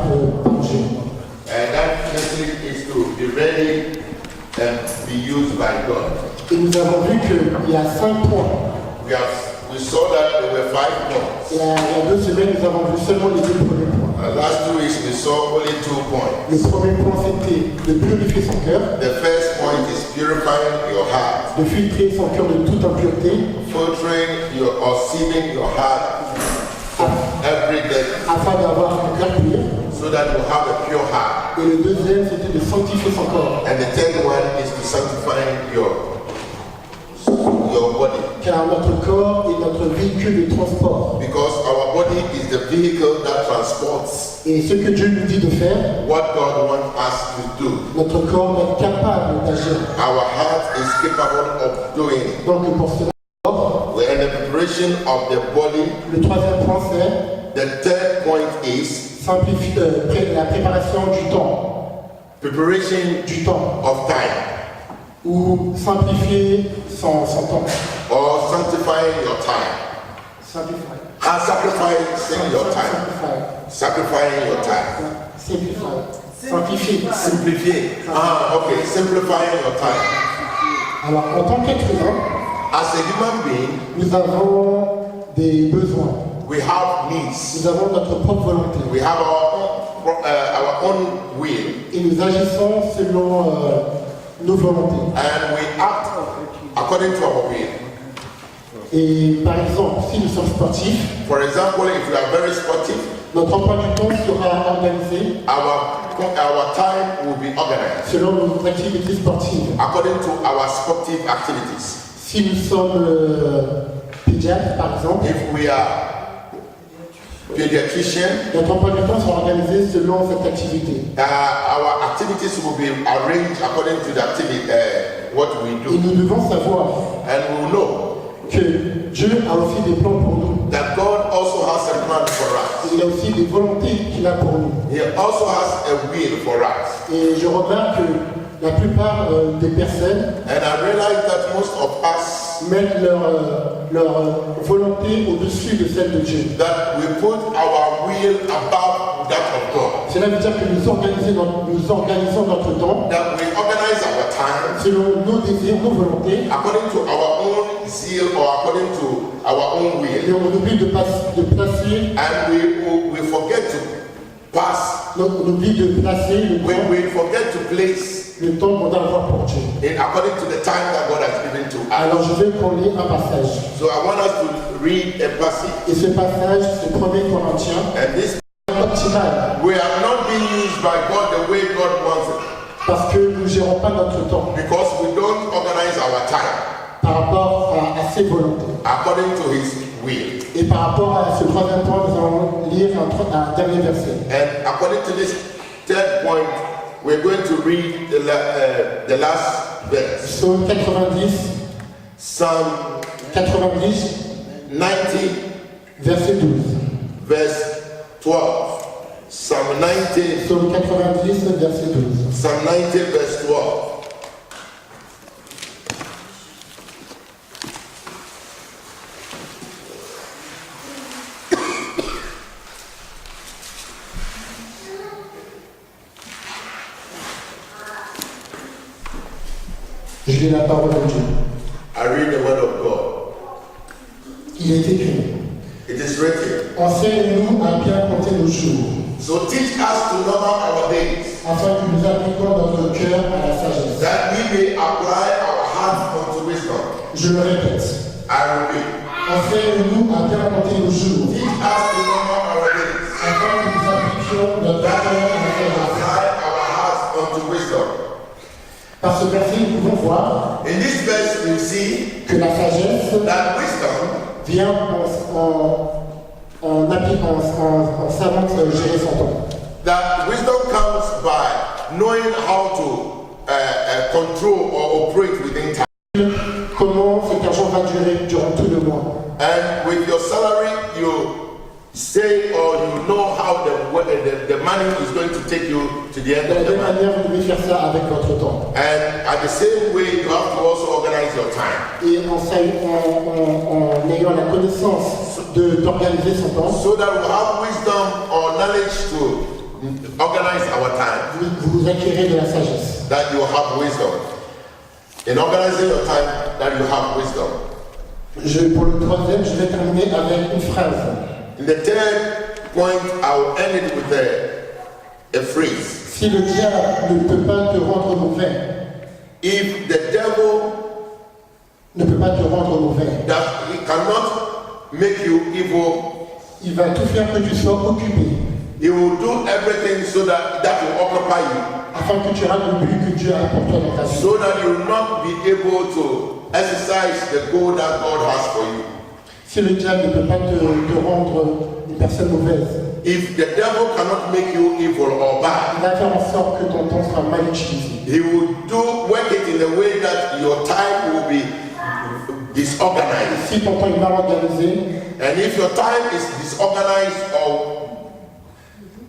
Dieu. And that message is to be ready and be used by God. Et nous avons vu qu'il y a 5 points. We saw that there were 5 points. Il y a 2 semaines, nous avons vu seulement les 2 premiers points. Last 2 weeks we saw only 2 points. Le premier point, c'était de purifier son cœur, The first point is purifying your heart, de filtrer son cœur de toute impureté, filtering your or sieving your heart from every death, afin d'avoir un cœur pur. so that you have a pure heart. Et le deuxième, c'était de sanctifier son corps. And the third one is to sanctify your body, Car notre corps est notre véhicule de transport. because our body is the vehicle that transports Et ce que Dieu nous dit de faire, what God wants us to do. notre corps est capable d'agir. Our heart is capable of doing it. Donc pour cela, And the preparation of the body, le troisième point, c'est the third point is la préparation du temps. preparation Du temps. of time, Ou simplifier son temps. or sanctifying your time, Simplifier. and sacrificing your time, sacrificing your time, Simplifier. Simplifier. simplifier. Okay, simplifying your time. Alors, en tant qu'être humain, As a human being, nous avons des besoins. we have needs. Nous avons notre propre volonté. We have our own will, Et nous agissons selon nos volontés. and we act according to our will. Et par exemple, si nous sommes sportifs, For example, if we are very sportive, notre emploi du temps sera organisé our time will be organized selon nos activités sportives. according to our sportive activities. Si nous sommes pédiatres, par exemple, If we are pediatrician, notre emploi du temps sera organisé selon cette activité. our activities will be arranged according to the activity, what we Et do. nous devons savoir And we will know que Dieu a aussi des plans pour nous. that God also has a plan for us. Il a aussi des volontés qu'il a pour nous. He also has a will for us. Et je remarque que la plupart des personnes And I realize that most of us, mettent leur volonté au-dessus de celle de Dieu. that we put our will above that of God. Cela veut dire que nous organisons notre temps That we organize our time selon nos désirs, nos volontés, according to our own zeal or according to our own et will. on oublie de placer, And we forget to pass, on oublie de placer le temps, we forget to place le temps qu'on doit avoir pour Dieu. in according to the time that God has given to us. Alors je vais qu'on lit un passage. So I want us to read a passage, Et ce passage, c'est 1 Corinthiens, and this optimal, we are not being used by God the way God wants it, parce que nous ne gérons pas notre temps because we don't organize our time par rapport à ses volontés. according to His will. Et par rapport à ce troisième point, nous allons lire un dernier verset. And according to this third point, we're going to read the last verse, Psaume 90, Psalm 90, verset 12. verse 12. Psalm 90, Psaume 90, verset 12. Psalm 90, verse 12. Je lis la parole de Dieu. I read the word of God. Il est écrit, It is written, enseigne-nous à bien compter nos jours, so teach us to number our days, afin que nous appliquions notre cœur à la sagesse. that we may apply our hearts unto wisdom. Je le répète, I repeat, enseigne-nous à bien compter nos jours, teach us to number our days, afin que nous appliquions notre that cœur we à la may sagesse. apply our hearts unto wisdom. Par ce verset, nous pouvons voir In this verse, we see que la sagesse that wisdom vient en savant gérer son temps. that wisdom comes by knowing how to control or operate within time. Comment cet argent va durer durant tout le mois. And with your salary, you say, or you know how the money is going to take you to the end De la of the même month. manière, vous devez faire ça avec votre temps. And at the same way, you have to also organize your time. Et en ayant la connaissance d'organiser son temps, So that we have wisdom or knowledge to organize our time. vous acquérez de la sagesse. That you have wisdom. In organizing your time, that you have wisdom. Pour le troisième, je vais terminer avec une phrase. In the third point, I will end it with a phrase. Si le diable ne peut pas te rendre mauvais, If the devil ne peut pas te rendre mauvais, that he cannot make you evil, il va tout faire que tu sois occupé, he will do everything so that will occupy you, afin que tu rates le but que Dieu a pour toi dans ta vie. so that you will not be able to exercise the goal that God has for you. Si le diable ne peut pas te rendre une personne mauvaise, If the devil cannot make you evil or il bad, va faire en sorte que ton temps sera mal utilisé. he will work it in a way that your time will be disorganized. Si ton temps est mal organisé, And if your time is disorganized or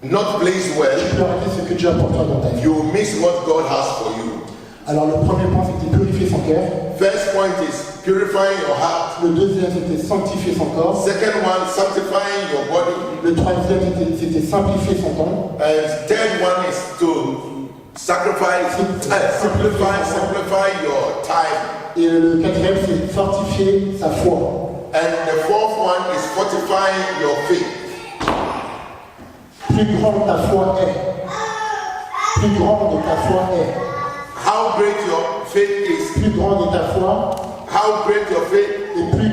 not placed tu well, peux rater ce que Dieu a pour toi dans ta vie. you will miss what God has for you. Alors le premier point, c'était purifier son cœur. First point is purifying your heart. Le deuxième, c'était sanctifier son corps. Second one, sanctifying your body. Le troisième, c'était simplifier son temps. And third one is to simplify your time. Et le quatrième, c'est fortifier sa foi. And the fourth one is fortifying your faith. Plus grande ta foi est. Plus grande ta foi est. How great your faith is, Plus grande est ta foi, how great your faith, et plus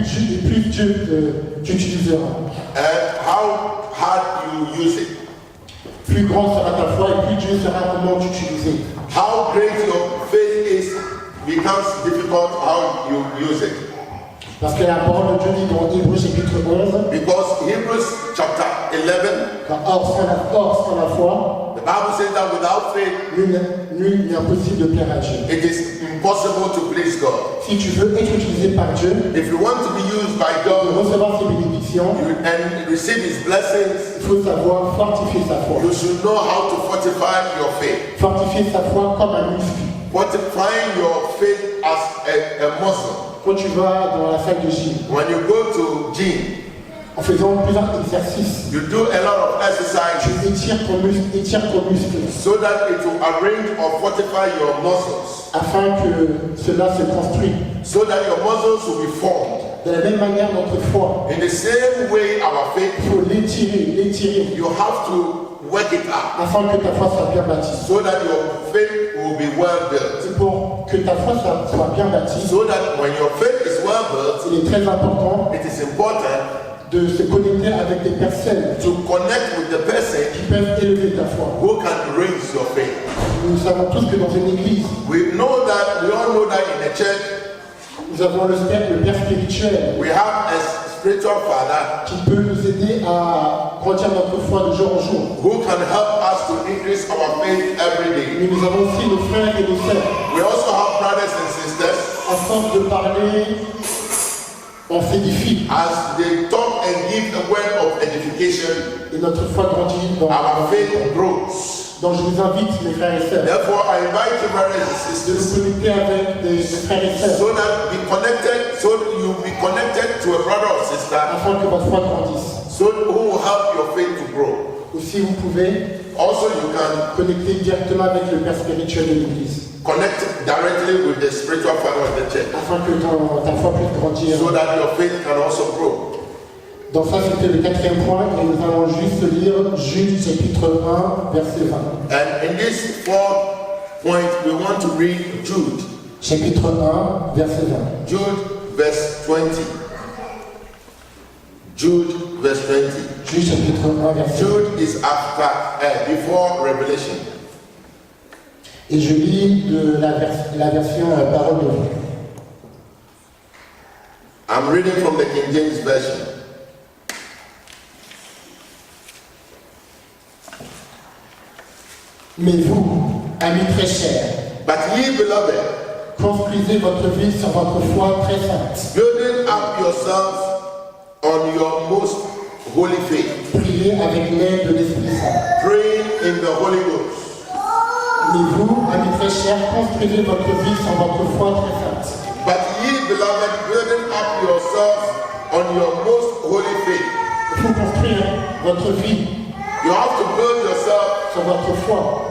Dieu t'utilisera. and how hard you use it. Plus grande sera ta foi, et plus Dieu saura comment t'utiliser. How great your faith is becomes difficult how you use it. Parce que la parole de Dieu dit dans Hébreux chapitre 11, Because Hebrews chapter 11, car or sans la foi, the Bible says that without faith, nul n'est impossible de plaire à Dieu. it is impossible to please God. Si tu veux être utilisé par Dieu, If you want to be used by de God recevoir ses bénédictions, and receive His blessings, il faut savoir fortifier sa foi. you should know how to fortify your faith. Fortifier sa foi comme un muscle. Fortifying your faith as a muscle. Quand tu vas dans la salle de gym, When you go to gym, en faisant plusieurs exercices, you do a lot of exercise tu étires ton muscle, so that it will arrange or fortify your muscles, afin que cela se construise. so that your muscles will be formed. De la même manière, notre foi, In the same way, our faith, il faut l'étirer, you have to work it out afin que ta foi soit bien bâtie. so that your faith will be well built. C'est pour que ta foi soit bien bâtie, So that when your faith is well built, il est très important it is important de se connecter avec des personnes to connect with the person qui peuvent élever ta foi. who can raise your faith. Nous savons tous que dans une église, We all know that in the church, nous avons le Père spirituel we have a spiritual father qui peut nous aider à grandir notre foi de jour en jour. who can help us to increase our faith every day. Mais nous avons aussi nos frères et nos sœurs. We also have brothers and sisters. À force de parler, on s'édifie As they talk and give a word of edification, et notre foi grandit our faith grows. Donc je vous invite, mes frères et sœurs, Therefore, I invite you, brothers and de nous sisters, connecter avec des frères et sœurs so that you be connected to a brother or sister, afin que votre foi grandisse. so who will help your faith to grow. Aussi, vous pouvez Also, you can connecter directement avec le Père spirituel de l'Église connect directly with the spiritual father of the church, afin que ta foi puisse grandir. so that your faith can also grow. Donc ça, c'était le quatrième point et nous allons juste lire Jude chapitre 1, verset 20. And in this fourth point, we want to read Jude. Chapitre 1, verset 20. Jude, verse 20. Jude, verse 20. Jude chapitre 1, verset 20. Jude is before Revelation. Et je lis de la version Parole de vie. I'm reading from the King James Version. Mais vous, amis très chers, But ye, beloved, construisez votre vie sur votre foi très sainte, building up yourselves on your most holy faith. Priez avec l'aide de l'Esprit Saint. Pray in the Holy Ghost. Mais vous, amis très chers, construisez votre vie sur votre foi très sainte. But ye, beloved, building up yourselves on your most holy faith. Il faut construire votre vie You have to build yourself, sur votre foi.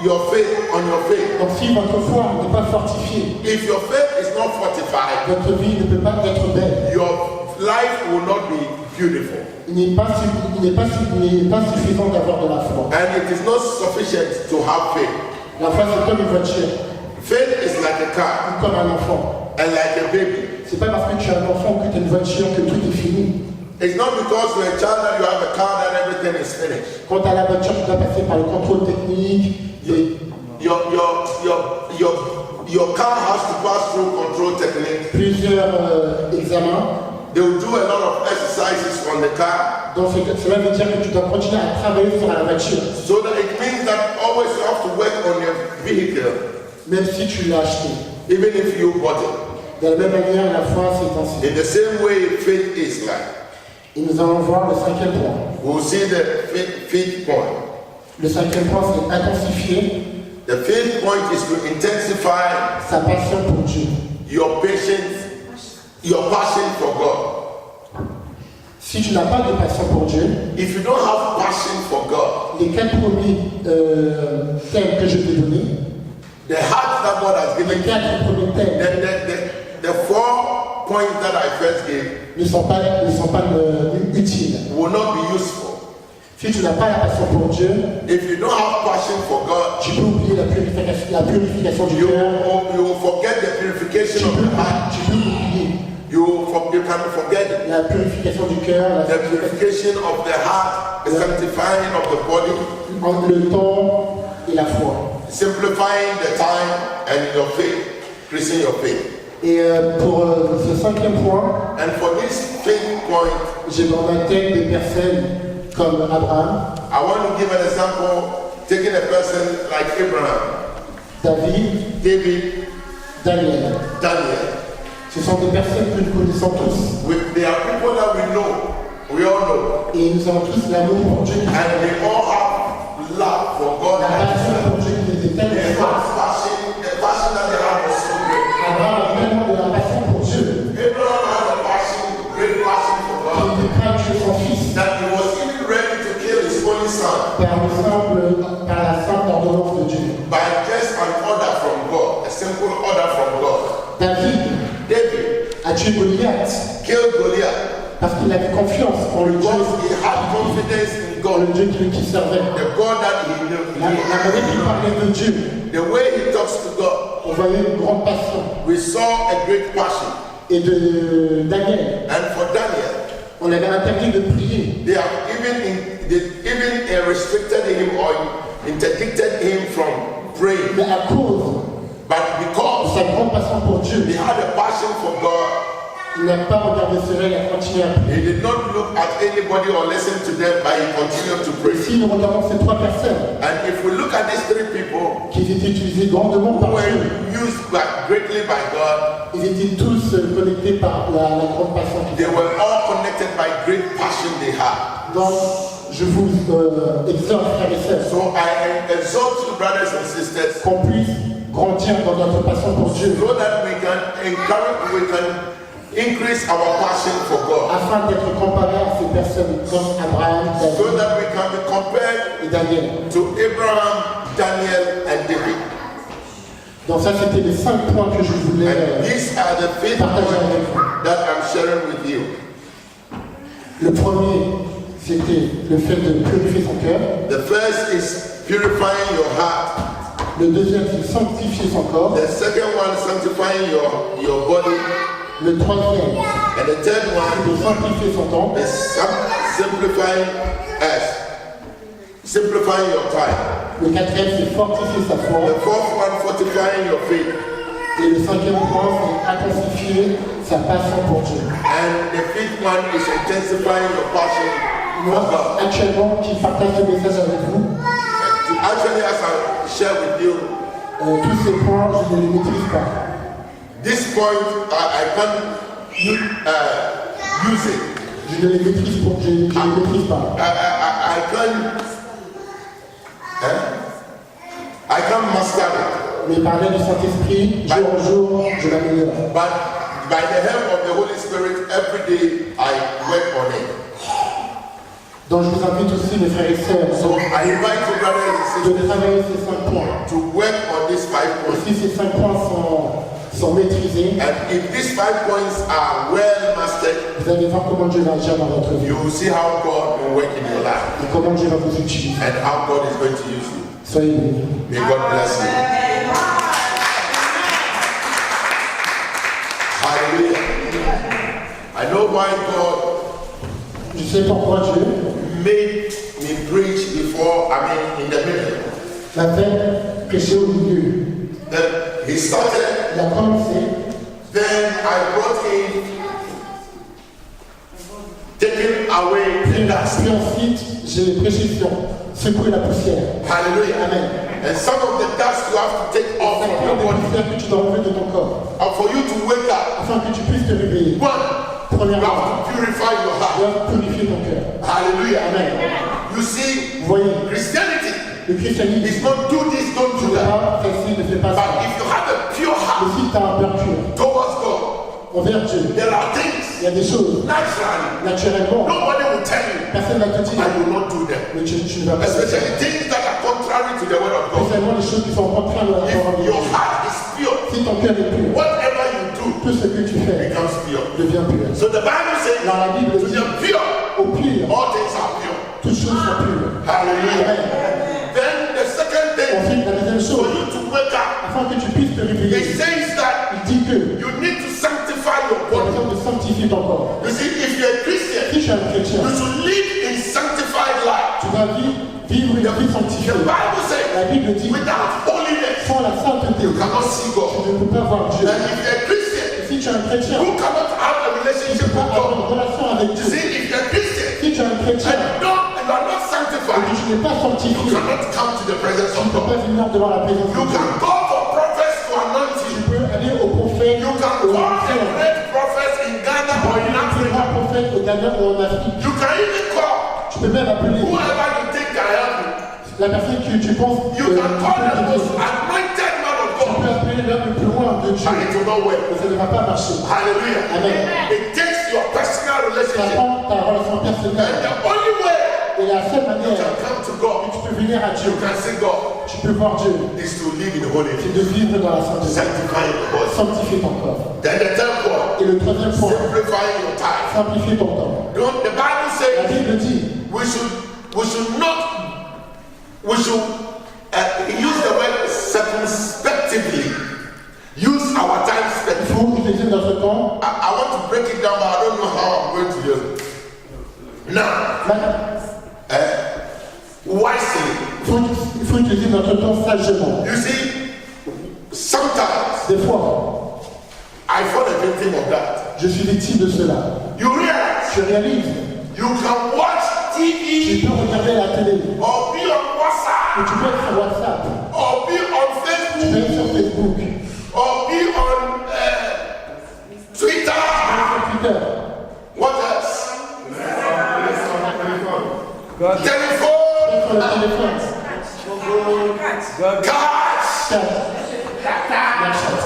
your faith, on your faith. Donc si votre foi n'est pas fortifiée, If your faith is not fortified, votre vie ne peut pas être belle. your life will not be beautiful. Il n'est pas suffisant d'avoir de la foi. And it is not sufficient to have faith. La foi, c'est comme une voiture, Faith is like a car comme un enfant. and like a baby. C'est pas parce que tu es un enfant que tu as une voiture que tout est fini. It's not because you're a child that you have a car that everything is finished. Quand tu as la voiture, tu dois passer par le contrôle technique. Your car has to pass through control technique. Plusieurs examens. They will do a lot of exercises on the car. Donc cela veut dire que tu dois continuer à travailler sur la voiture. So that it means that always you have to work on your vehicle, Même si tu l'as acheté. even if you bought it. De la même manière, la foi, c'est ainsi. In the same way, faith is like. Et nous allons voir le cinquième point. We'll see the fifth point. Le cinquième point, c'est intensifier The fifth point is to intensify sa passion pour Dieu. your patience, your passion for God. Si tu n'as pas de passion pour Dieu, If you don't have passion for God, les 4 premiers thèmes que je t'ai donnés, the heart that God has les given you, 4 premiers thèmes the 4 points that I first gave ne sont pas utiles. will not be useful. Si tu n'as pas la passion pour Dieu, If you don't have passion for God, tu peux oublier la purification du you cœur. will forget the purification of the heart. Tu peux oublier You can forget la purification du cœur, the purification of the heart, the sanctifying of the body, entre le temps et la foi. simplifying the time and your faith, increasing your faith. Et pour ce cinquième point, And for this fifth point, j'ai dans ma tête des personnes comme Abraham, I want to give an example, taking a person like Abraham, David, David, Daniel. Daniel. Ce sont des personnes que nous connaissons tous. They are people that we know, we all know, Et nous avons tous l'amour pour Dieu. and they all have love for God. La passion pour Dieu qui était They tellement forte. have passion, the passion that they have was so great. Abraham a tellement de la passion pour Dieu Abraham had a passion, great passion for qu'il God, était prêt à tuer son fils that he was even ready to kill his only son par la simple ordonnance de Dieu. by just an order from God, a simple order from God. David A tué Goliath killed Goliath parce qu'il avait confiance en le Dieu, because he had confidence in en le God, Dieu qu'il servait. the God that he knew. La manière qu'il parlait de Dieu, The way he talks to God, on voyait une grande passion. we saw a great passion. Et de Daniel, And for Daniel, on avait interdit de prier. they have even restricted him or interdicted him from praying. Mais à cause But de because sa grande passion pour Dieu, he had a passion for God, il n'a pas regardé cela, il a continué à prier. he did not look at anybody or listen to them, but he continued to pray. Et si nous regardons ces 3 personnes And if we look at these 3 people qui étaient utilisées grandement who par were Dieu, used greatly by God, ils étaient tous connectés par la grande passion qu'ils they avaient. were all connected by great passion they had. Donc, je vous exhorte, frères et sœurs, So I exhort you, brothers and sisters, qu'on puisse grandir dans notre passion pour Dieu, so that we can increase our passion for God, afin d'être comparés à ces personnes comme Abraham, so David that we can be compared et Daniel. to Abraham, Daniel, and David. Donc ça, c'était les 5 points que je voulais And these are the 5 partager avec vous. points that I'm sharing with you. Le premier, c'était le fait de purifier son cœur. The first is purifying your heart. Le deuxième, c'est sanctifier son corps. The second one, sanctifying your body. Le troisième, And the third c'est one de sanctifier son temps. is simplifying your time. Le quatrième, c'est fortifier sa foi. The fourth one, fortifying your faith. Et le cinquième point, c'est intensifier sa passion pour Dieu. And the fifth one is intensifying your passion Moi, for God. actuellement, qui partage ce message avec vous, Actually, as I share with you, tous ces points, je ne les maîtrise pas. this point I can't use it. Je ne les maîtrise pas. Je ne les maîtrise pas. I can't master it. Mais par l'aide du Saint-Esprit, jour en jour, je l'améliore. But by the help of the Holy Spirit, every day I work on it. Donc je vous invite aussi, mes frères et sœurs, So I invite you, brothers and de sisters, travailler ces 5 points. to work on these 5 Et points. si ces 5 points sont maîtrisés, And if these 5 points are well mastered, vous allez voir comment Dieu va agir dans votre vie you will see how God will work in your life et comment Dieu va vous utiliser. and how God is going to use you. Soyez bénis. May God bless you. Hallelujah. I know why God Je sais pourquoi Dieu made me preach before, in the middle. m'a fait prêcher au milieu. Then he started, Il a commencé, then I brought in, taking away the dust. puis ensuite j'ai prêché sur secouer la poussière. Hallelujah. Amen. And some of the dust you have to take off C'est from your la body. poussière que tu dois enlever de ton corps And for you to wake up, afin que tu puisses te réveiller. one, you Premièrement, have to purify your tu heart. dois purifier ton cœur. Hallelujah. Amen. You see, Vous voyez, Christianity le christianisme, is not do this, don't ce do n'est that. pas facile, ne fais pas But ça. if you have a pure Mais heart si tu as un cœur pur towards God, envers Dieu, there are il things y a des choses, naturally naturellement, nobody will tell you, personne ne va te dire, and you will not do them. mais tu ne vas pas faire. Especially things that are contrary to the word of God. Spécialement les choses qui sont contraires à la parole de If your Dieu. heart is pure, Si ton cœur est pur, whatever you do tout ce que tu fais becomes pure. devient pur. So the Bible says, Dans la Bible to dit, the pure, au pur, all things are pure. toutes choses sont pures. Hallelujah. Amen. Then the second thing, Ensuite, la deuxième for chose, you to wake up, afin que tu puisses te it réveiller, says that il dit que you need to sanctify your tu as body. besoin de sanctifier ton corps. You see, if you're a Christian, Si tu es un chrétien, you should live in sanctified life. tu dois vivre une vie sanctifiée. The Bible says, La Bible dit, without holiness, sans la sainteté, you cannot see tu God. ne peux pas voir Dieu. And if you're a Christian, Si tu es un chrétien, who cannot have a tu relationship peux with pas avoir God? une relation avec You Dieu. see, if you're a Christian, Si tu es un chrétien and you are not et sanctified, que tu n'es pas you sanctifié, cannot come to the presence tu of ne peux God. pas venir devant la présence de You Dieu. can go for prophets to anoint Tu you. peux aller au prophète, You can au call a frère, great prophets in Ghana or in un Africa. prophète au Ghana ou en Afrique. You can even call Tu peux même appeler whoever you think can help you. la personne que tu penses You can call the most tu anointed man of peux God, appeler l'homme le plus loin de Dieu. and it will not work. Mais ça ne va pas marcher. Hallelujah. Amen. It takes your personal Ça relationship, prend ta relation and personnelle. the only way Et la seule you manière can come to que God, tu peux venir à Dieu, you can see God, tu peux voir Dieu, is to live in holiness, c'est de vivre dans la sainteté. sanctifying the body. Sanctifier ton corps. Then the third point, Et le troisième point, simplifying your time. simplifier ton temps. The Bible La says Bible dit, we should use the word circumspectively. Use our time il spectively. faut utiliser notre temps. I want to break it down, but I don't know how I'm going to do it. Now, wisely. Il faut utiliser notre temps sagement. You see, sometimes Des fois, I fall a victim of that. je suis victime de cela. You realize Je réalise, you can watch tu TV peux regarder la télé, or be on WhatsApp ou tu peux être sur WhatsApp, or be on tu peux Facebook être sur Facebook, or be on Twitter. sur Twitter, What else? God, sur Telephone, le téléphone, God, cards. chat, Snapchat.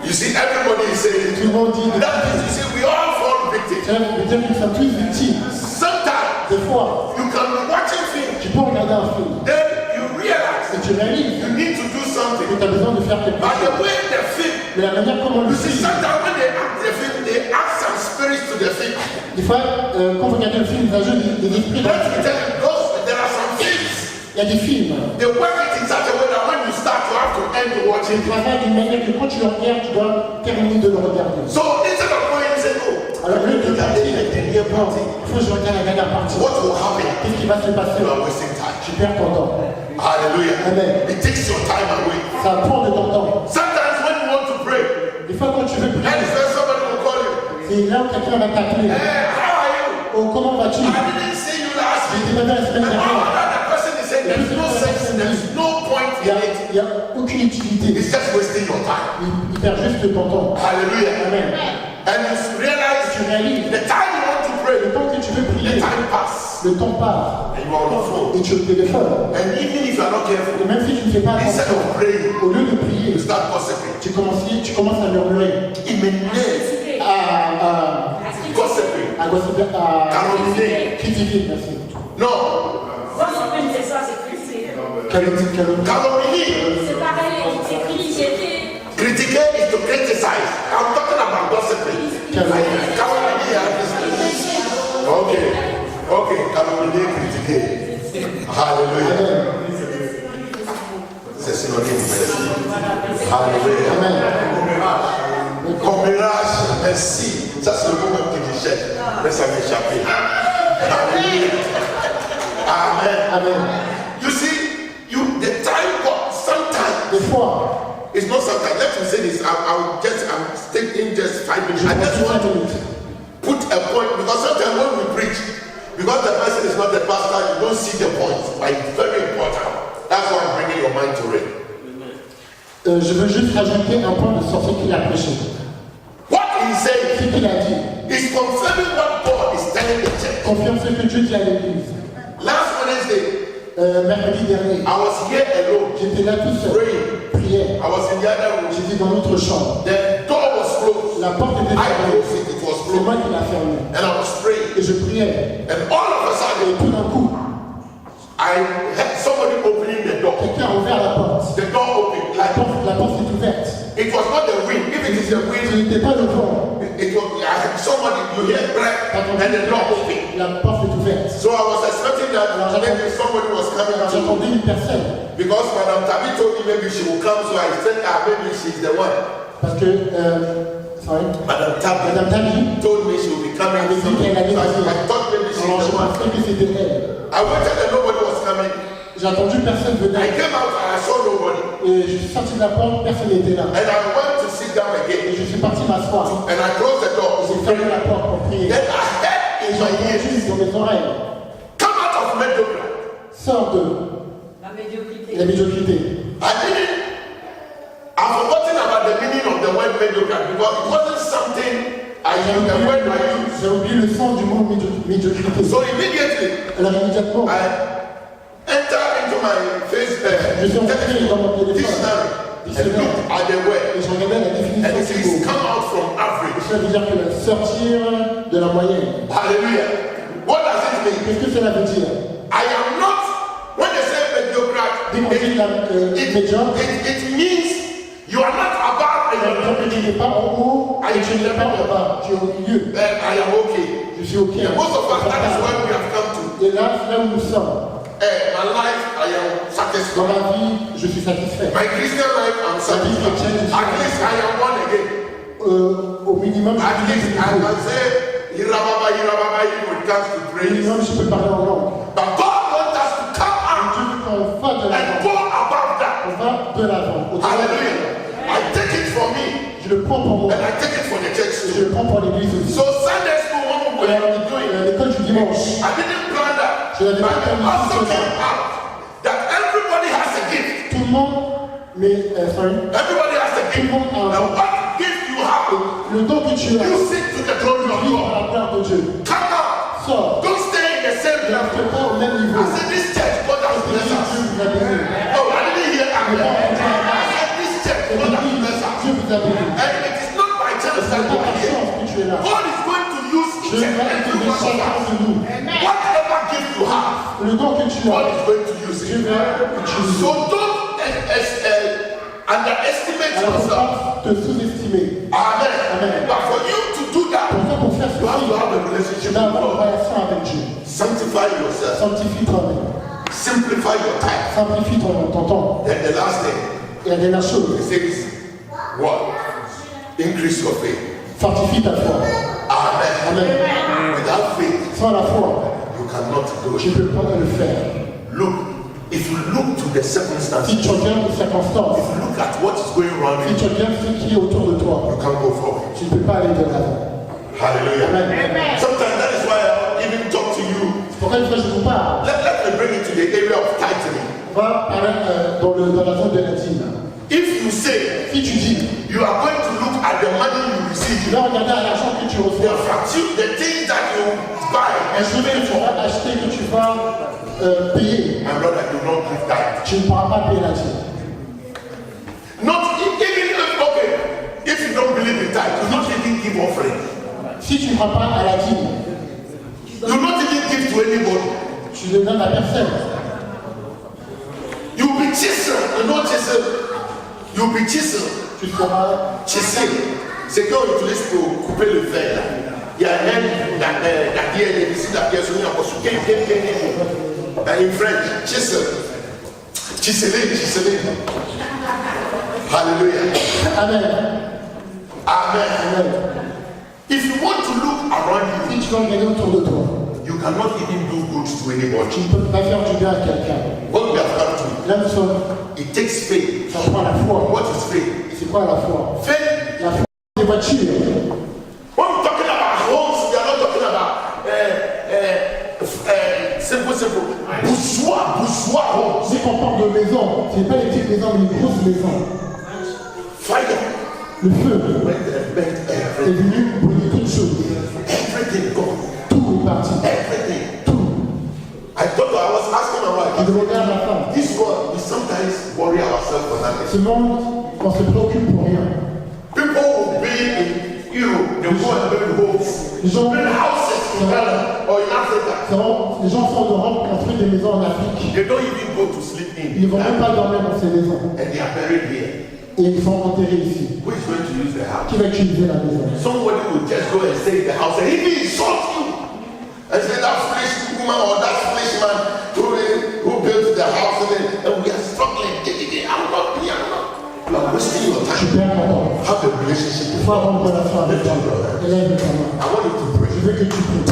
You see, everybody is saying Tout le monde dit, that is, you see, we all fall victim. ça veut dire que nous sommes tous victimes. Sometimes Des fois, you can be watching film, tu peux regarder un film then you realize et tu réalises you need to do que something. tu as besoin de faire quelque But the chose. way the film, Mais la manière comment you le see, film, sometimes when they act the film, they add some spirits to the film. des fois, quand vous regardez le film, il ajoute des esprits Let me dans tell you, there are some films. Il y a des films. They work it in such a way that when you start, you have to end watching Ils it. travaillent d'une manière que quand tu le regardes, tu dois terminer de le regarder. So instead of going and saying, oh, Alors que tu look at the near party, il faut que je regarde la dernière partie. what will happen? Qu'est-ce qui va se passer? You are wasting time. Tu perds ton temps. Hallelujah. Amen. It takes your time away. Ça prend de ton temps. Sometimes when you want to pray, Des fois, quand tu veux and prier, then somebody will call you. c'est là où quelqu'un va t'appeler. Hey, how are you? Oh, comment vas-tu? I didn't see you last J'ai week. été malade la semaine And all dernière. that the person is saying, there's no sense, there's no point Il in it. n'y a aucune utilité. It's just wasting your time. Il perd juste ton temps. Hallelujah. Amen. And you realize time pass Le temps passe and you are on the phone. et tu es au téléphone. And even if you are not Et careful, même si tu ne fais pas instead attention, of praying, au lieu de prier, you start gossiping. tu commences à murmurer, Imagine gossiping. à gossiper, à Calomnier. critiquer. Merci. No. Gossiping, c'est ça, c'est critiquer. Calomnie. Calomnie. C'est pareil, c'est critiquer. Critiquer is to criticize. I'm talking about gossiping. Calomnie. Okay. Okay. Calomnie, critiquer. Hallelujah. C'est synonyme. Merci. Hallelujah. Amen. Commérage, merci. Ça, c'est le mot même que je cherche. Mais ça m'échappe. Hallelujah. Amen. Amen. You see, the time God, sometimes, Des fois, it's not sometimes. Let me say this. I'm taking just 5 minutes. I just want to put a point because sometimes when we preach, because the person is not the pastor, you don't see the point. But it's very important. That's why I'm bringing your mind to it. je veux juste rajouter un point sur ce qu'il a prêché. What he said Ce qu'il a dit is confirming what God is telling the church. confirme ce que Dieu dit à l'église. Last Wednesday, Mercredi dernier, I was here alone, j'étais là tout seul, praying. prière. I was in the other room. J'étais dans notre chambre. The door was closed. La porte était I fermée. closed it. It was C'est moi closed. qui l'ai fermée. And I was praying. Et je priais. And all of a Et sudden, tout d'un coup, I heard somebody opening the door. quelqu'un a ouvert la porte. The door opened. La Like porte s'est ouverte. it was not the wind. If it is the Ce wind, n'était pas le vent. it was. I heard somebody. You hear breath, and the door opened. La porte est ouverte. So I was expecting that maybe somebody was coming Alors to j'entendais une personne. because Madam Tabi told me maybe she will come. So I said, maybe she's the one. Parce que, sorry, Madam Tabi Madame Tabi told me she will be coming. avait So dit qu'elle allait venir. I thought maybe she's Alors je the one. pensais que c'était elle. I waited and nobody was coming. J'ai entendu personne I venir. came out and I saw nobody. Et je suis sorti de la porte, personne n'était là. And I went to sit down Et again. je suis parti m'asseoir. And I closed the door. J'ai fermé la porte pour prier. Then I heard Et in j'ai my ears, entendu dans mes oreilles, come out of mediocre. sors de La médiocrité. la médiocrité. I've forgotten about the meaning of the word mediocre because it wasn't something I used, the word I used. J'ai oublié le sens du mot médiocrité. So immediately, Alors immédiatement, I entered into my face, je suis entré dans mon téléphone dictionary and looked at the et word. je regardais la And définition it du says, mot. come out from average. Ça veut dire que sortir de la moyenne. Hallelujah. What does it mean? Qu'est-ce que cela veut dire? I am not, when they say mediocre, Dès qu'on dit médiocre, it means you are not above and ça you're veut dire que tu n'es pas en haut et tu n'es pas en bas. Tu es au milieu. then I am okay. Je suis OK. And most of us, that is where we have come to. Et là, c'est là où nous sommes. My life, I am Dans satisfied. ma vie, je suis satisfait. My Christian life, I'm satisfied. At least I am born again. Au minimum, At je least suis I can say, Hirababa, when it comes to au praise. minimum, je peux parler en langue. But God wants us to come out Dieu veut qu'on va de and l'avant. go above that. On va de l'avant. Hallelujah. I take it for me Je le prends pour moi. and I take it for the church Je too. le prends pour l'église aussi. So Sunday school, what we were doing, L'école du dimanche. I didn't plan that. Je l'avais But pas it planifié also cela. came out that everybody has a gift. Tout le monde, mais sorry, Everybody has a tout le gift. monde a un Now don. what gift you have, Le don que tu as, use it to the glory of vis God. par la gloire de Dieu. Come out. Sors. Don't stay in the same Ne level. reste pas au même niveau. I said this church, God has Dieu blessed us. vous a béni. Oh, I didn't hear amen. I said this church, God has blessed us. Dieu vous a béni. And it is not by chance Ce that n'est you pas are par here. chance que tu es là. God is going to use Dieu each and va every utiliser one of chacun us. de nous. Whatever gift you have, Le don que tu God as, is going to use Dieu it. va utiliser. So don't underestimate Alors, il ne faut yourself. pas te sous-estimer. Amen. Amen. But for you to do that, Pour ça, pour faire you have to have a ceci, relationship tu with dois avoir une God. relation avec Dieu. Sanctify yourself. Sanctifie toi-même. Simplify your time. Simplifie ton temps. Then the last thing, Et la dernière it chose, says, what? Increase your faith. fortifie ta foi. Amen. Amen. Without faith, Sans la foi, you cannot do tu it. ne peux pas le faire. Look, if you look to the circumstances, Si tu regardes les circonstances, if you look at what is going on, si tu regardes ce qui est autour de toi, you can't go forward. tu ne peux pas aller de l'avant. Hallelujah. Amen. Sometimes that is why I even talk to you. Pourquoi une fois je vous parle, Let me bring it to the area of tithing. on va parler dans la zone de la dîme. If you say Si tu dis, you are going to look at the money you tu receive, vas regarder à l'argent que tu the reçois, fraction, the things that you buy Un and jour pay que tu for. vas acheter, que tu vas payer, My brother, do not give that. tu ne pourras pas payer la dîme. Not even if, okay, if you don't believe in tithe, do not even give offering. Si tu ne crois pas à la dîme, Do not even give to anybody. tu ne donnes à personne. You'll be chiseled. You know chisel? You'll be chiseled. Tu seras Chisel. C'est quand on utilise pour couper le fer là. Il y a un la ici la pièce où il y a encore sous in French, chisel. Chiseling. Hallelujah. Amen. Amen. Amen. If you want to look around Si you, tu vas regarder autour de toi, you cannot even do good to tu anybody. ne peux pas faire du bien à quelqu'un. What we have come to, Là, nous sommes, it takes faith. ça prend la foi. What is faith? C'est quoi la foi? Faith. La foi des voitures. When we're talking about homes, we are not talking about simple. Bourgeois homes. Dès qu'on parle de maison, ce n'est pas les petites maisons, mais les grosses maisons. Fire. Le feu When they burnt est everything. venu brûler toutes choses. Everything gone. Tout est parti. Everything. Tout. I was asking my Je wife, demandais à ma femme. this world, we sometimes worry ourselves for nothing. Ce monde, on se préoccupe pour rien. People will be in Europe, they go and build homes, Les gens, build houses in Ghana or in Africa. les gens sont en Europe, construisent des maisons en Afrique. They don't even go to sleep Ils ne in. vont même pas dormir dans ces maisons. And they are buried here. Et ils sont enterrés ici. Who is going to use the house? Qui va utiliser la maison? Somebody will just go and stay in the house and he will insult you. And say that foolish woman or that foolish man who built the house and we are struggling. I'm not. You are wasting your Tu time. perds ton temps. Have a relationship Il with faut God. avoir une relation avec Dieu. Élève ta main. I want you to Je pray. veux que tu pries.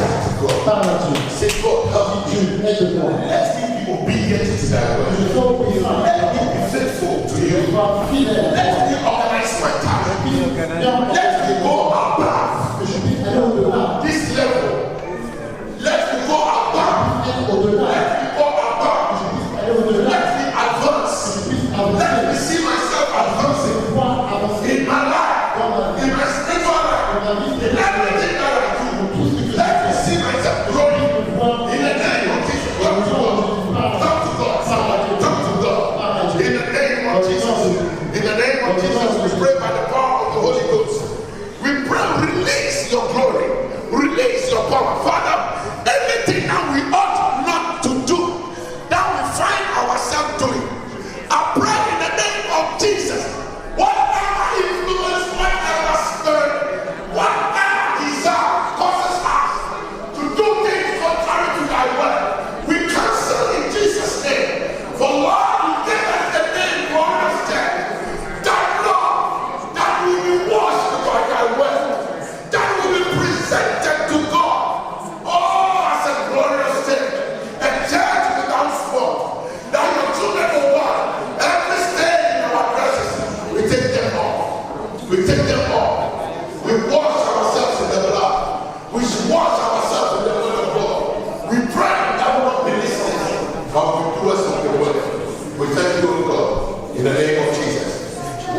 Parle à Dieu. Say, God, help me. Dieu, aide-moi. Let me be obedient to thy word. Je sois obéissant. Let me be faithful to Je you. sois fidèle. Let me organize my time. Let me go above Que je puisse aller au-delà. this level. Let me go above. Être au-delà. Let me go above. Aller au-delà. Let me advance. Let me see myself advancing Pouvoir avancer in my life, dans ma vie. in my spiritual life, Dans ma vie. in everything that I do. Let me see myself growing in the name of Jesus. Talk to God. Talk to God. Talk to God. In the name of Jesus. In the name of Jesus, we pray by the power of the Holy Ghost. We pray, release your glory, release your power. Father, anything that we ought not to do, that we find ourselves doing, I pray in the name of Jesus, whatever influence, whatever spirit, whatever desire causes us to do things contrary to thy word, we cancel in Jesus' name. For Lord, you give us the name for us that Lord, that we will be washed by thy word, that we will be presented to God, oh, as a glorious thing, a church without spot, that your children will walk every stage in our presence. We take them off. We take them off. We wash ourselves in the blood. We should wash ourselves in the blood of God. We pray that we will be listening, but we do us of the word. We thank you, God, in the name of Jesus.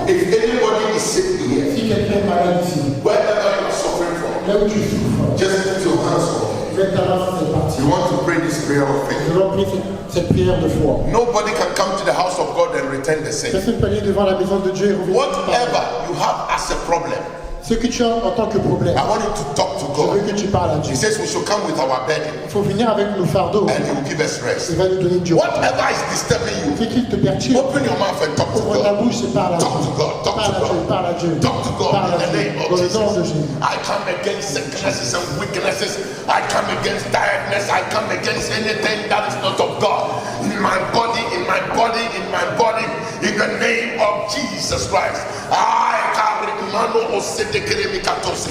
If anybody is sick here, Si quelqu'un est malade ici, wherever you are suffering from, là où tu souffres, just put your hands on. mets ta main sur cette partie. You want to pray this prayer of faith. Je remplis cette prière de foi. Nobody can come to the house of God and return the same. Personne ne peut aller devant la maison de Dieu et revenir. Whatever you have as a problem, Ce que tu as en tant que problème, I want you to talk to je veux God. que tu parles à He Dieu. says we should come with our burden Il faut venir avec nos fardeaux. and He will give us Il rest. va nous donner du repos. Whatever is disturbing you, Ce qui te perturbe, open your mouth and talk to ouvre ta God. bouche et parle à Talk to Dieu. God. Talk Parle to à Dieu, God. parle à Dieu. Talk to God Parle in à the Dieu. name of Dans le nom de Jesus. Jésus. I come against sicknesses and weaknesses. I come against tiredness. I come against anything that is not of God in my body, in my body, in my body, in the name of Jesus Christ. I carry mano osete keremikatose.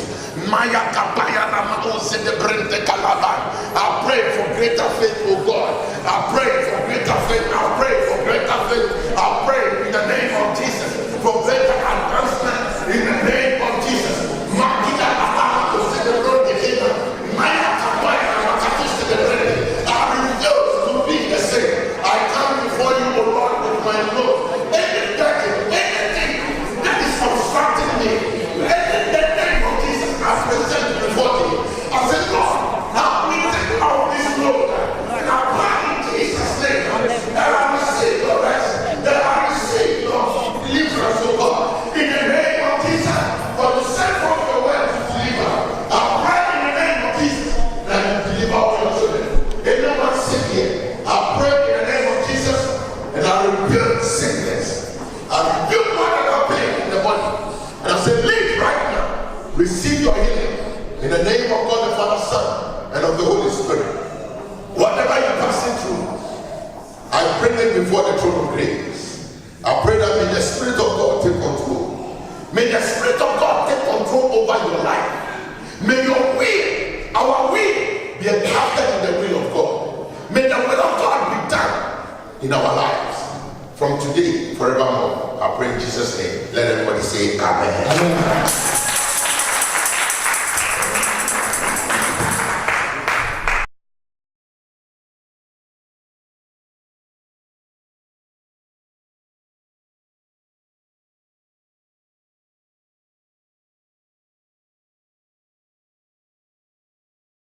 Maya kabaya rama osete brente kalaban. I pray for greater faith, oh God. I pray for greater faith. I pray for greater faith. I pray in the name of Jesus for greater advancement in the name of Jesus. Makida rama osete brente kina. Maya kabaya rama katose brente. I refuse to be the same. I come before you, O Lord, with my Lord. Anything that is obstructing me, in the name of Jesus, I present before thee. I said, Lord, help me Receive your healing in the name of God the Father, Son, and of the Holy Spirit. Whatever you're passing through, I bring it before the throne of grace. I pray that may the Spirit of God take control. May the Spirit of God take control over your life. May your will, our will, be engrafted in the will of God. May the will of God be done in our lives. From today, forevermore. I pray in Jesus' name. Let everybody say amen. Amen.